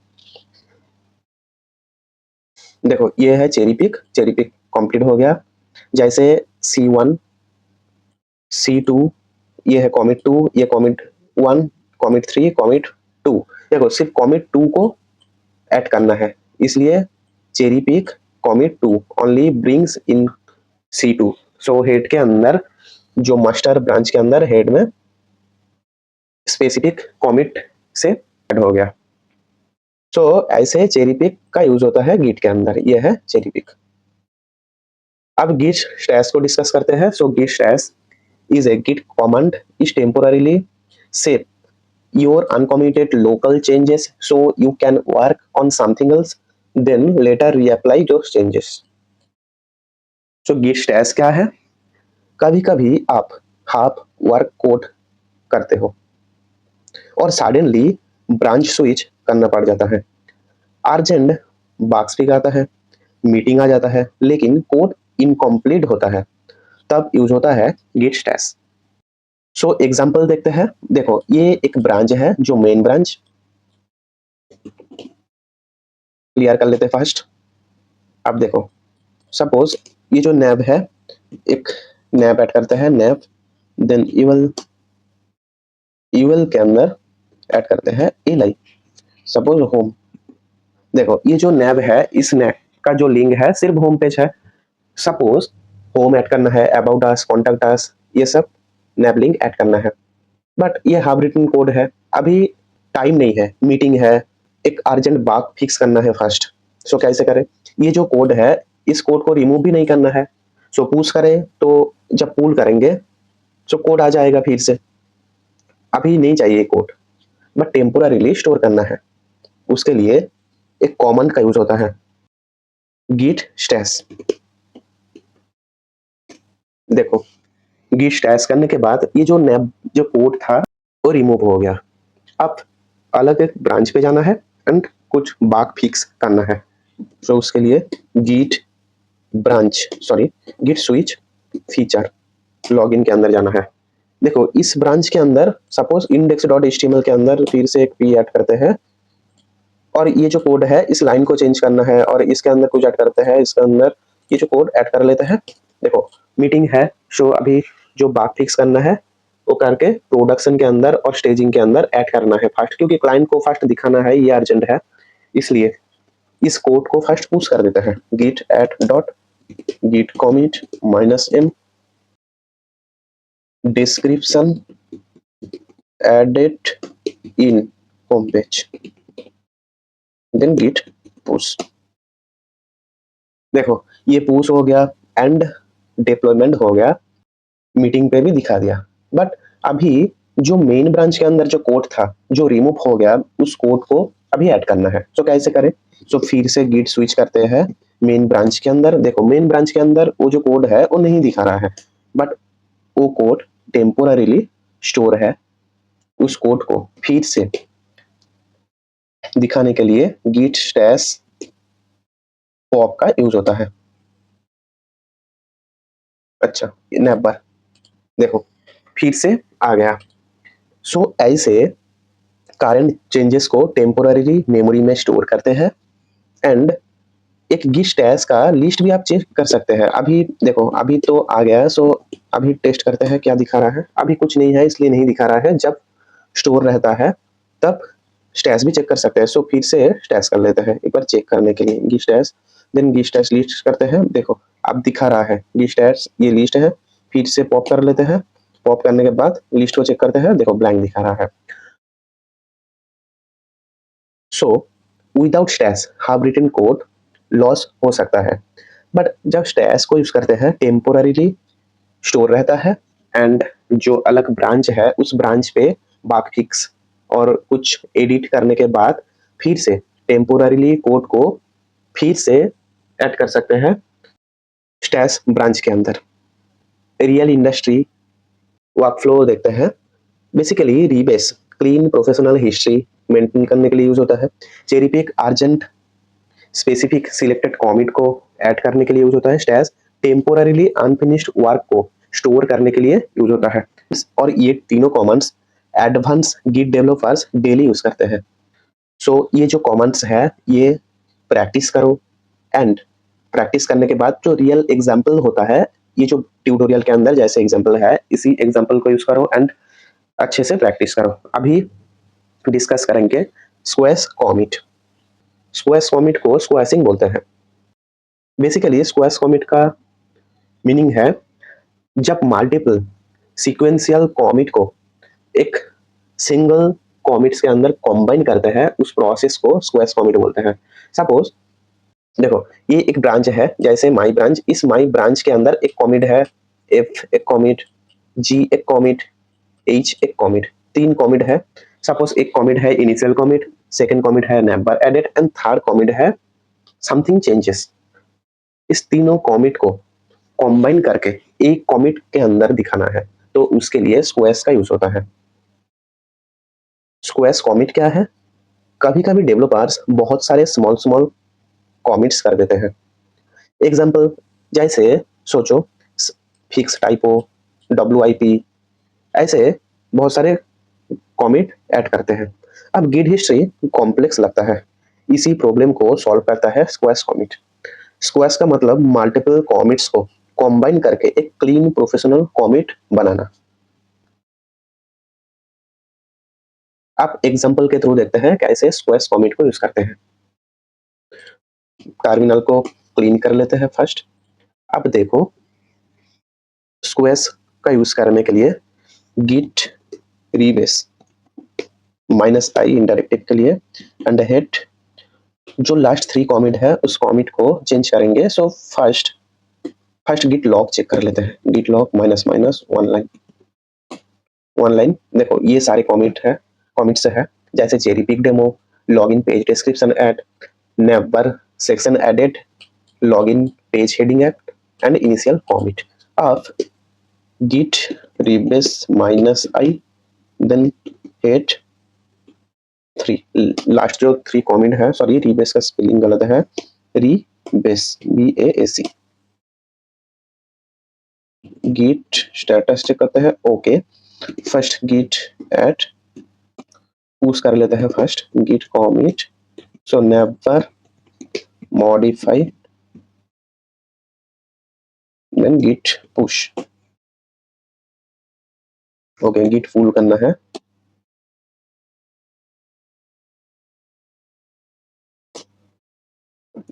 देखो ये है चेरी पिक कंप्लीट हो गया। जैसे C1 C2 ये है कॉमिट 2, ये कॉमिट 1 कॉमिट 3 कॉमिट 2। देखो सिर्फ कॉमिट 2 को ऐड करना है, इसलिए cherry pick commit 2 only brings in C2। सो हेड के अंदर जो मास्टर ब्रांच के अंदर हेड में स्पेसिफिक कॉमिट से ऐड हो गया। सो ऐसे चेरी पिक का यूज होता है गिट के अंदर। ये है चेरी पिक। अब गिट स्टैश को डिस्कस करते हैं। So Git stash is a git command is temporarily save your uncommitted local changes so you can work on something else, then later reapply those changes। so git stash क्या है? कभी कभी आप half work code करते हो और suddenly branch switch करना पड़ जाता है, अर्जेंट बग्स भी आता है, मीटिंग आ जाता है, लेकिन कोड इनकम्प्लीट होता है, तब यूज होता है गिट स्टैश। सो एग्जांपल देखते हैं। देखो ये एक ब्रांच है जो मेन ब्रांच, क्लियर कर लेते हैं फर्स्ट। अब देखो सपोज ये जो नैब है, एक नैब ऐड करते हैं नैब, देन यूएल के अंदर ऐड करते हैं एलाई, सपोज होम। देखो ये जो नैब है, इस नैब का जो लिंक है सिर्फ होम पेज है। सपोज होम ऐड करना है, अबाउट अस, कॉन्टैक्ट अस, ये सब नैब लिंक ऐड करना है, बट ये हाफ रिटन कोड है, अभी टाइम नहीं है, मीटिंग है, एक अर्जेंट बग फिक्स करना है फर्स्ट। सो कैसे करें? ये जो कोड है इस कोड को रिमूव भी नहीं करना है। सो पुश करें तो जब पुल करेंगे सो कोड आ जाएगा फिर से। अभी नहीं चाहिए कोड, बट टेम्पोररीली स्टोर करना है, उसके लिए एक कॉमन का यूज होता है गिट स्टैश। देखो गिट स्टैश करने के बाद ये जो नैब जो कोड था वो रिमूव हो गया। अब अलग एक ब्रांच पे जाना है एंड कुछ बग फिक्स करना है। सो उसके लिए गिट स्विच फीचर लॉगिन के अंदर जाना है। देखो इस ब्रांच के अंदर सपोज index.html के अंदर फिर से एक पी ऐड करते हैं, और ये जो कोड है इस लाइन को चेंज करना है, और इसके अंदर कुछ ऐड करते हैं, इसके अंदर ये जो कोड ऐड कर लेते हैं। देखो मीटिंग है, सो अभी जो बाग फिक्स करना है वो करके प्रोडक्शन के अंदर और स्टेजिंग के अंदर ऐड करना है फर्स्ट, क्योंकि क्लाइंट को फर्स्ट दिखाना है, ये अर्जेंट है, इसलिए इस कोड को फर्स्ट पुश कर देते हैं git add dot git commit -m description added in home page then git push। देखो ये पुश हो गया एंड डिप्लॉयमेंट हो गया, मीटिंग पे भी दिखा दिया। बट अभी जो मेन ब्रांच के अंदर जो कोड था जो रिमूव हो गया, उस कोड को अभी ऐड करना है। तो कैसे करें? तो फिर से गिट स्विच करते हैं मेन ब्रांच के अंदर। देखो मेन ब्रांच के अंदर वो जो कोड है वो नहीं दिखा रहा है, बट वो कोड टेम्पोररीली स्टोर है। उस कोड को फिर से दिखाने के लिए गिट स्टैश पॉप का यूज होता है। अच्छा नेबर देखो फिर से आ गया। सो ऐसे करंट चेंजेस को टेम्पोररी मेमोरी में स्टोर करते हैं एंड एक गिट स्टैश का लिस्ट भी आप चेक कर सकते हैं। अभी देखो अभी तो आ गया है, सो अभी टेस्ट करते हैं क्या दिखा रहा है। अभी कुछ नहीं है इसलिए नहीं दिखा रहा है, जब स्टोर रहता है तब स्टैश भी चेक कर सकते हैं। सो फिर से स्टैश कर लेते हैं एक बार चेक करने के लिए Git stash, then Git stash list करते हैं। देखो अब दिखा रहा है गिट स्टैश, ये लिस्ट है। फिर से पॉप कर लेते हैं, पॉप करने के बाद लिस्ट को चेक करते हैं, देखो ब्लैंक दिखा रहा है। So without stash half written code loss हो सकता है, बट जब स्टैश को यूज करते हैं टेम्पोररीली स्टोर रहता है एंड जो अलग ब्रांच है उस ब्रांच पे बाग फिक्स और कुछ एडिट करने के बाद फिर से टेम्पोररीली कोड को फिर से ऐड कर सकते हैं स्टैश ब्रांच के अंदर। रियल इंडस्ट्री वर्कफ्लो देखते हैं। Basically rebase clean professional history maintain करने के लिए यूज होता है। Cherry pick urgent specific selected commit को ऐड करने के लिए यूज होता है। स्टैश टेम्पोररीली अनफिनिश्ड वर्क को स्टोर करने के लिए यूज होता है। और ये तीनों commands advance Git developers daily use करते हैं। सो ये जो कॉमंड्स है ये प्रैक्टिस करो एंड प्रैक्टिस करने के बाद जो रियल एग्जाम्पल होता है, ये जो ट्यूटोरियल के अंदर जैसे एग्जाम्पल है, इसी एग्जाम्पल को यूज करो एंड अच्छे से प्रैक्टिस करो। अभी डिस्कस करेंगे स्क्वैश कॉमिट। स्क्वैश कॉमिट को स्क्वैशिंग बोलते हैं। बेसिकली स्क्वैश कॉमिट का मीनिंग है जब मल्टीपल सीक्वेंशियल कॉमिट को एक सिंगल कॉमिट्स के अंदर कंबाइन करते हैं, उस प्रोसेस को स्क्वैश कॉमिट बोलते हैं। सपोज देखो ये एक ब्रांच है जैसे माई ब्रांच, इस माई ब्रांच के अंदर एक कॉमिट है, एफ एक कॉमिट, जी एक कॉमिट, एच एक कॉमिट, तीन कॉमिट है। सपोज एक कॉमिट है इनिशियल कॉमिट, सेकंड कॉमिट है never added and third commit है समथिंग चेंजेस। इस तीनों कॉमिट को कंबाइन करके एक कॉमिट के अंदर दिखाना है, तो उसके लिए स्क्वैश का यूज होता है। स्क्वैश कॉमिट क्या है? कभी कभी डेवलपर्स बहुत सारे स्मॉल स्मॉल कॉमिट्स कर देते हैं। एग्जाम्पल जैसे सोचो फिक्स टाइपो, WIP, ऐसे बहुत सारे कॉमिट ऐड करते हैं। अब गिट हिस्ट्री कॉम्प्लेक्स लगता है, इसी प्रॉब्लम को सॉल्व करता है स्क्वैश कॉमिट। स्क्वैश का मतलब मल्टीपल कॉमिट्स को कंबाइन करके एक क्लीन प्रोफेशनल कॉमिट बनाना। आप एग्जांपल के थ्रू देखते हैं कैसे स्क्वैश कॉमिट को यूज करते हैं। टर्मिनल को क्लीन कर लेते हैं फर्स्ट। अब देखो स्क्वैश का यूज करने के लिए गिट रीबेस -i इंडायरेक्टिव के लिए एंड हेड जो लास्ट थ्री कॉमिट है उस कॉमिट को चेंज करेंगे। So first Git log check कर लेते हैं। गिट लॉग वन लाइन देखो ये सारे कॉमिट्स है जैसे cherry pick demo, login page description add, never section added, login page heading add and initial commit. अब git rebase -i देन हेड 3 लास्ट जो 3 कॉमेंट है, सॉरी रीबेस का स्पेलिंग गलत है, rebase BASE। Git status check करते हैं। Okay first Git add push कर लेते हैं first Git commit, so never modify then Git push. Okay, Git pull करना है।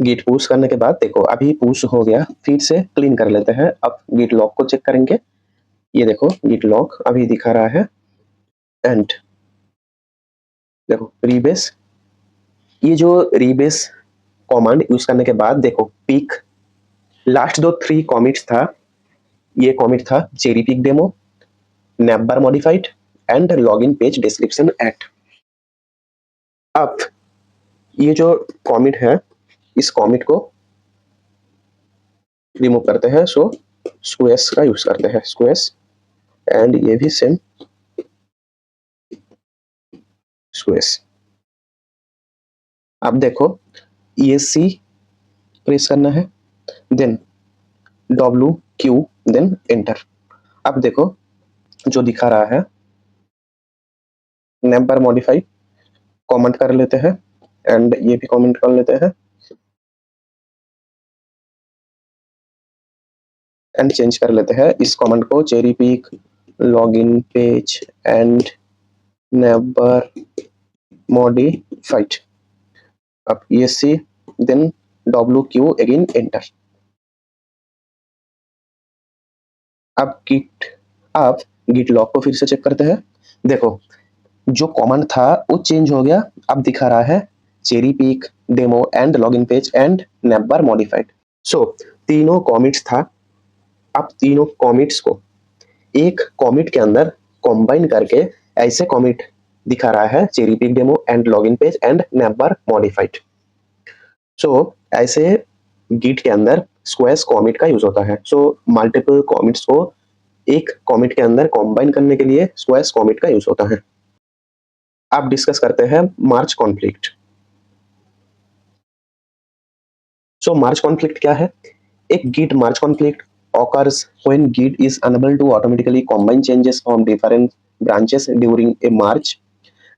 गिट पुश करने के बाद देखो अभी पुश हो गया, फिर से क्लीन कर लेते हैं। अब गिट लॉग को चेक करेंगे। ये देखो गिट लॉग अभी दिखा रहा है। एंड देखो रीबेस, ये जो रीबेस कमांड यूज करने के बाद देखो पिक, लास्ट दो 3 कॉमिट्स था। ये कॉमिट था cherry pick demo, navbar modified and login page description at. अब ये जो कॉमिट है, इस कॉमिट को रिमूव करते हैं। सो स्क्वेस का यूज करते हैं, स्क्वेस। एंड ये भी सेम स्क्वेस। अब देखो ESC प्रेस करना है, देन WQ, देन एंटर। अब देखो जो दिखा रहा है, नंबर मॉडिफाई कमेंट कर लेते हैं। एंड ये भी कमेंट कर लेते हैं एंड चेंज कर लेते हैं इस कमेंट को, cherry pick login page and neighbour modified. अब ESC देन WQ अगेन एंटर। अब गिट लॉग को फिर से चेक करते हैं। देखो जो कमांड था वो चेंज हो गया, अब दिखा रहा है cherry pick demo and login page and navbar modified. So तीनों कॉमिट्स था। अब तीनों कॉमिट्स को एक कॉमिट के अंदर कंबाइन करके ऐसे कॉमिट दिखा रहा है, cherry pick demo and login page and navbar modified. So ऐसे गिट के अंदर स्क्वेस कॉमिट का यूज होता है। सो मल्टीपल कॉमिट्स को एक कॉमिट के अंदर कंबाइन करने के लिए स्क्वेस कॉमिट का यूज होता है। अब डिस्कस करते हैं मार्च कॉन्फ्लिक्ट। सो मार्च कॉन्फ्लिक्ट क्या है? एक Git merge conflict occurs when Git is unable to automatically combine changes from different branches during a merge,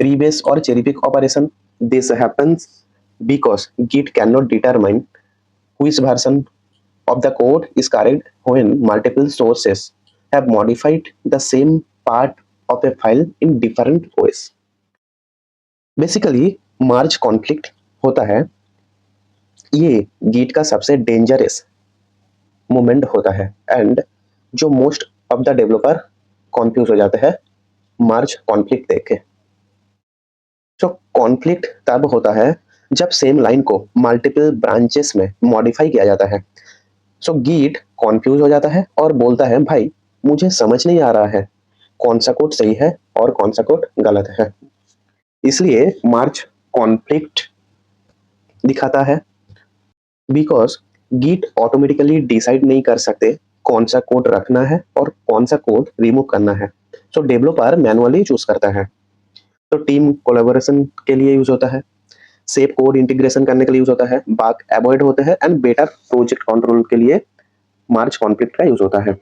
rebase or cherry pick operation. This happens because Git cannot determine which version of the code is correct when multiple sources have modified the same part of a file in different ways. Basically, merge conflict होता है, ये Git का सबसे dangerous moment होता है and जो most of the developer confuse हो जाते हैं मार्च कॉन्फ्लिक्ट देख के। जो कॉन्फ्लिक्ट तब होता है जब सेम लाइन को मल्टीपल ब्रांचेस में मॉडिफाई किया जाता है। सो गिट कॉन्फ्यूज हो जाता है और बोलता है भाई मुझे समझ नहीं आ रहा है कौन सा कोड सही है और कौन सा कोड गलत है। इसलिए मार्च कॉन्फ्लिक्ट दिखाता है, बिकॉज गिट ऑटोमेटिकली डिसाइड नहीं कर सकते कौन सा कोड रखना है और कौन सा कोड रिमूव करना है। सो डेवलपर मैनुअली चूज करता है। तो टीम कोलैबोरेशन के लिए यूज होता है, सेफ कोड इंटीग्रेशन करने के लिए यूज होता है, बग अवॉइड होते हैं एंड बेटर प्रोजेक्ट कंट्रोल के लिए मार्च कॉन्फ्लिक्ट का यूज होता है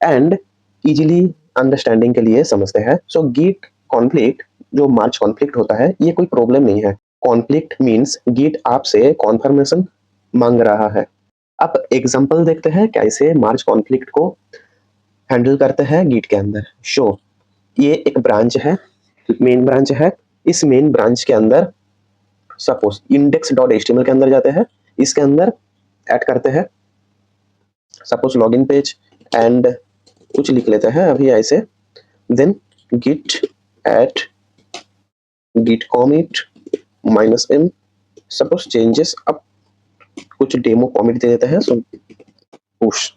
एंड इजीली अंडरस्टैंडिंग के लिए समझते हैं। सो गिट कॉन्फ्लिक्ट, जो मार्च कॉन्फ्लिक्ट होता है, ये कोई प्रॉब्लम नहीं है। कॉन्फ्लिक्ट मींस गिट आपसे कॉन्फर्मेशन मांग रहा है। अब एग्जांपल देखते हैं कैसे मार्च कॉन्फ्लिक्ट को हैंडल करते हैं गिट के अंदर। शो ये एक ब्रांच है, मेन ब्रांच है। इस मेन ब्रांच के अंदर सपोज index.html के अंदर जाते हैं, इसके अंदर ऐड करते हैं सपोज लॉगिन पेज एंड कुछ लिख लेते हैं अभी ऐसे, then git add git commit -m suppose changes. अब कुछ डेमो कमिट दे देते हैं, सो पुश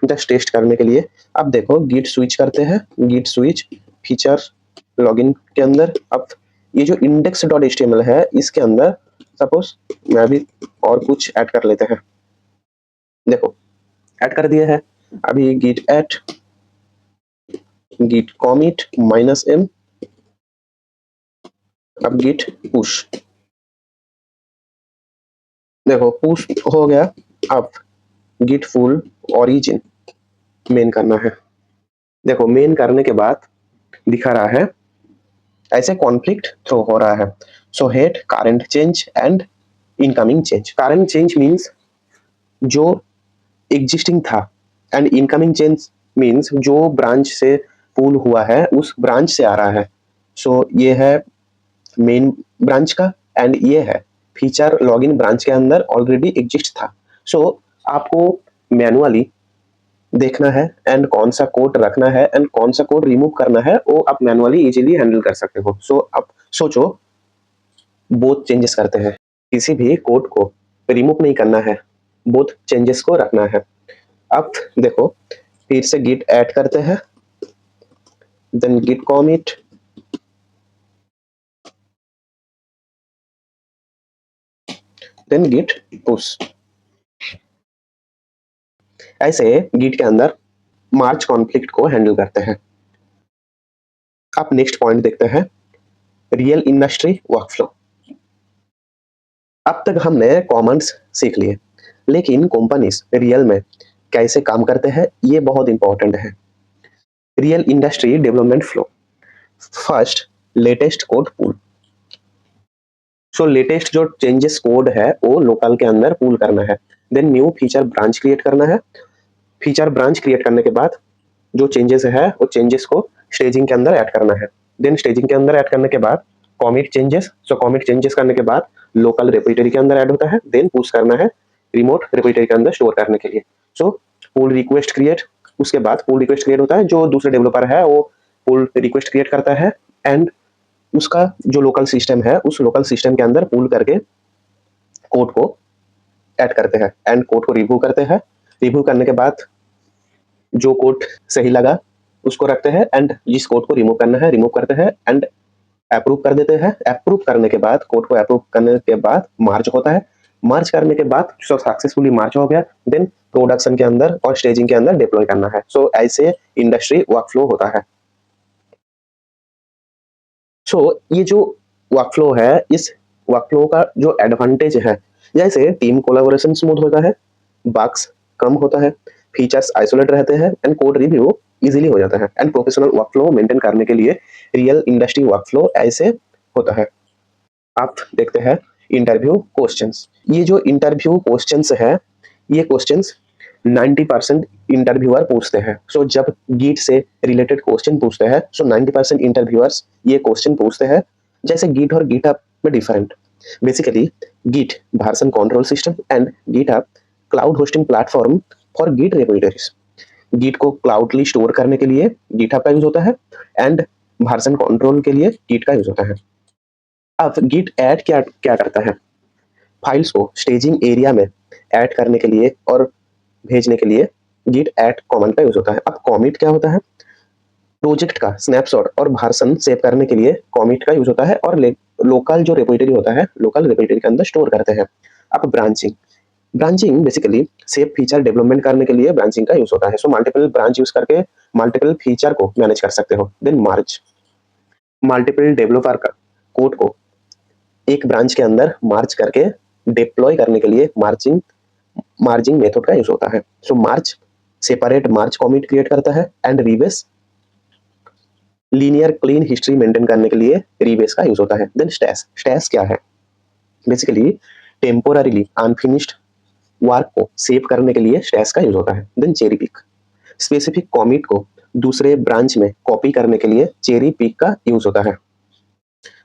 जस्ट टेस्ट करने के लिए। अब देखो गिट स्विच करते हैं, गिट स्विच फीचर लॉगिन के अंदर। अब ये जो index.html है इसके अंदर सपोज मैं अभी और कुछ ऐड कर लेते हैं। देखो ऐड कर दिया है। अभी git add git commit -m, अब git push। देखो पुश हो गया। अब git full origin मेन करना है। देखो मेन करने के बाद दिखा रहा है ऐसे कॉन्फ्लिक्ट थ्रो हो रहा है। So head current change and incoming change. Current change means जो एग्जिस्टिंग था एंड इनकमिंग चेंज मींस जो ब्रांच से पुल हुआ है उस ब्रांच से आ रहा है। सो ये है मेन ब्रांच का, एंड ये है फीचर लॉगिन ब्रांच के अंदर ऑलरेडी एग्जिस्ट था। सो आपको मैनुअली देखना है एंड कौन सा कोड रखना है एंड कौन सा कोड रिमूव करना है, वो आप मैनुअली इजीली हैंडल कर सकते हो। सो आप सोचो, बोथ चेंजेस करते हैं, किसी भी कोड को रिमूव नहीं करना है, बोथ चेंजेस को रखना है। अब देखो, फिर से गिट ऐड करते हैं, then Git commit, then Git push. ऐसे गिट के अंदर मार्च कॉन्फ्लिक्ट को हैंडल करते हैं। अब नेक्स्ट पॉइंट देखते हैं, रियल इंडस्ट्री वर्कफ्लो। अब तक हमने कॉमन्स सीख लिए, लेकिन कंपनीज रियल में कैसे काम करते हैं ये बहुत इंपॉर्टेंट है। Real industry development flow. First, latest code pull. So latest जो चेंजेस कोड है वो लोकल के अंदर पूल करना है। Then new feature branch create करना है। फीचर ब्रांच क्रिएट करने के बाद जो चेंजेस है वो चेंजेस को स्टेजिंग के अंदर ऐड करना है। देन स्टेजिंग के अंदर ऐड करने के बाद कॉमिट चेंजेस। सो कॉमिट चेंजेस करने के बाद लोकल रिपोजिटरी के अंदर ऐड होता है। देन पुश करना है रिमोट रिपोजिटरी के अंदर स्टोर करने के लिए। सो पुल रिक्वेस्ट क्रिएट, उसके बाद पुल रिक्वेस्ट क्रिएट होता है, जो दूसरे डेवलपर है वो पुल रिक्वेस्ट क्रिएट करता है एंड उसका जो लोकल सिस्टम है उस लोकल सिस्टम के अंदर पुल करके कोड को ऐड करते हैं एंड कोड को रिव्यू करते हैं। रिव्यू करने के बाद जो कोड सही लगा उसको रखते हैं एंड जिस कोड को रिमूव करना है रिमूव करते हैं एंड अप्रूव कर देते हैं। अप्रूव करने के बाद, कोड को अप्रूव करने के बाद मार्च होता है। मार्च करने के बाद सक्सेसफुली मार्च हो गया, देन प्रोडक्शन के अंदर और स्टेजिंग के अंदर डिप्लॉय करना है। सो ऐसे इंडस्ट्री वर्कफ्लो होता है। सो ये जो वर्कफ्लो है, इस वर्कफ्लो का जो एडवांटेज है, जैसे टीम कोलैबोरेशन स्मूथ होता है, बग्स कम होता है, फीचर्स आइसोलेट रहते हैं एंड कोड रिव्यू इजीली हो जाता है एंड प्रोफेशनल वर्कफ्लो मेंटेन करने के लिए रियल इंडस्ट्री वर्कफ्लो ऐसे होता है। आप देखते हैं इंटरव्यू क्वेश्चंस। ये जो इंटरव्यू क्वेश्चंस है, ये क्वेश्चंस 90% इंटरव्यूअर पूछते हैं। सो जब गिट से रिलेटेड क्वेश्चन पूछते हैं, सो 90% इंटरव्यूअर्स ये क्वेश्चन पूछते हैं। जैसे गिट और गिटहब में different, basically Git version control system and GitHub cloud hosting platform for Git repositories. Git को क्लाउडली स्टोर करने के लिए गिटहब का यूज होता है एंड वर्जन कंट्रोल के लिए गिट का यूज होता है। अब गिट ऐड क्या क्या करता है, फाइल्स को स्टेजिंग एरिया में ऐड करने के लिए और भेजने के लिए गिट ऐड कमांड का यूज होता है। अब कॉमिट क्या होता है, प्रोजेक्ट का स्नैपशॉट और वर्जन सेव करने के लिए कॉमिट का यूज होता है और लोकल जो रिपोजिटरी होता है लोकल रिपोजिटरी के अंदर स्टोर करते हैं। अब branching, branching basically save feature development करने के लिए ब्रांचिंग का यूज होता है। सो मल्टीपल ब्रांच यूज करके मल्टीपल फीचर को मैनेज कर सकते हो। देन मार्च, मल्टीपल डेवलपर का कोड को एक ब्रांच के अंदर मार्च करके डिप्लॉय करने के लिए मार्जिंग मेथड का यूज होता है। सो मार्च सेपरेट मार्च कमिट क्रिएट करता है and rebase linear clean history maintain करने के लिए रिबेस का यूज होता है। देन स्टैश, स्टैश क्या है, बेसिकली टेम्पोररीली अनफिनिश्ड वर्क को सेव करने के लिए स्टैश का यूज होता है। Then cherry pick, specific commit को दूसरे ब्रांच में कॉपी करने के लिए चेरी पिक का यूज होता है।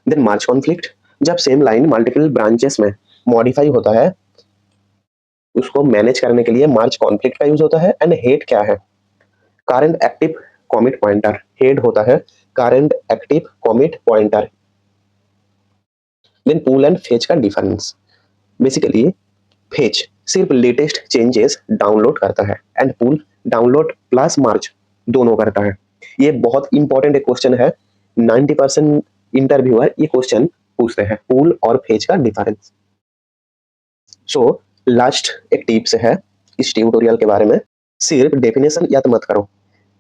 देन मार्च कॉन्फ्लिक्ट, जब सेम लाइन मल्टीपल ब्रांचेस में मॉडिफाई होता है उसको मैनेज करने के लिए मार्च कॉन्फ्लिक्ट का यूज होता है। एंड हेड क्या है, current active commit pointer, head होता है current active commit pointer. Then pull and fetch का डिफरेंस, बेसिकली फेच सिर्फ लेटेस्ट चेंजेस डाउनलोड करता है and pull download plus merge दोनों करता है। ये बहुत इंपॉर्टेंट एक क्वेश्चन है, 90% इंटरव्यूअर ये क्वेश्चन पूछते हैं, पुल और फेच का डिफरेंस। सो लास्ट एक टिप्स है इस ट्यूटोरियल के बारे में, सिर्फ डेफिनेशन याद मत करो,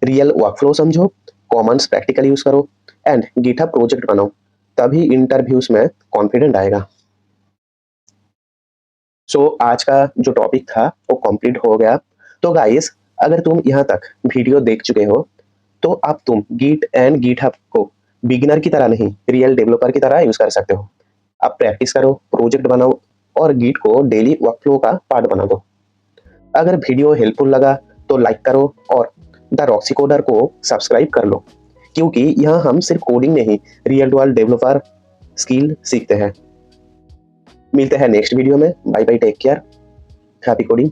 रियल वर्कफ्लो समझो, कॉमन्स प्रैक्टिकल यूज करो एंड गिटहब प्रोजेक्ट बनाओ, तभी इंटरव्यूज में कॉन्फिडेंट आएगा। सो आज का जो टॉपिक था वो कंप्लीट हो गया। तो गाइस, अगर तुम यहाँ तक वीडियो देख चुके हो तो अब तुम गिट एंड गिटहब को बिगिनर की तरह नहीं, रियल डेवलपर की तरह यूज कर सकते हो। अब प्रैक्टिस करो, प्रोजेक्ट बनाओ और गिट को डेली वर्कफ्लो का पार्ट बना दो। अगर वीडियो हेल्पफुल लगा तो लाइक करो और द रॉक्सी कोडर को सब्सक्राइब कर लो। क्योंकि यहाँ हम सिर्फ कोडिंग नहीं, रियल वर्ल्ड डेवलपर स्किल सीखते हैं। मिलते हैं नेक्स्ट वीडियो में। Bye bye, take care, happy coding,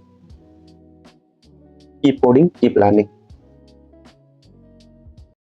keep learning.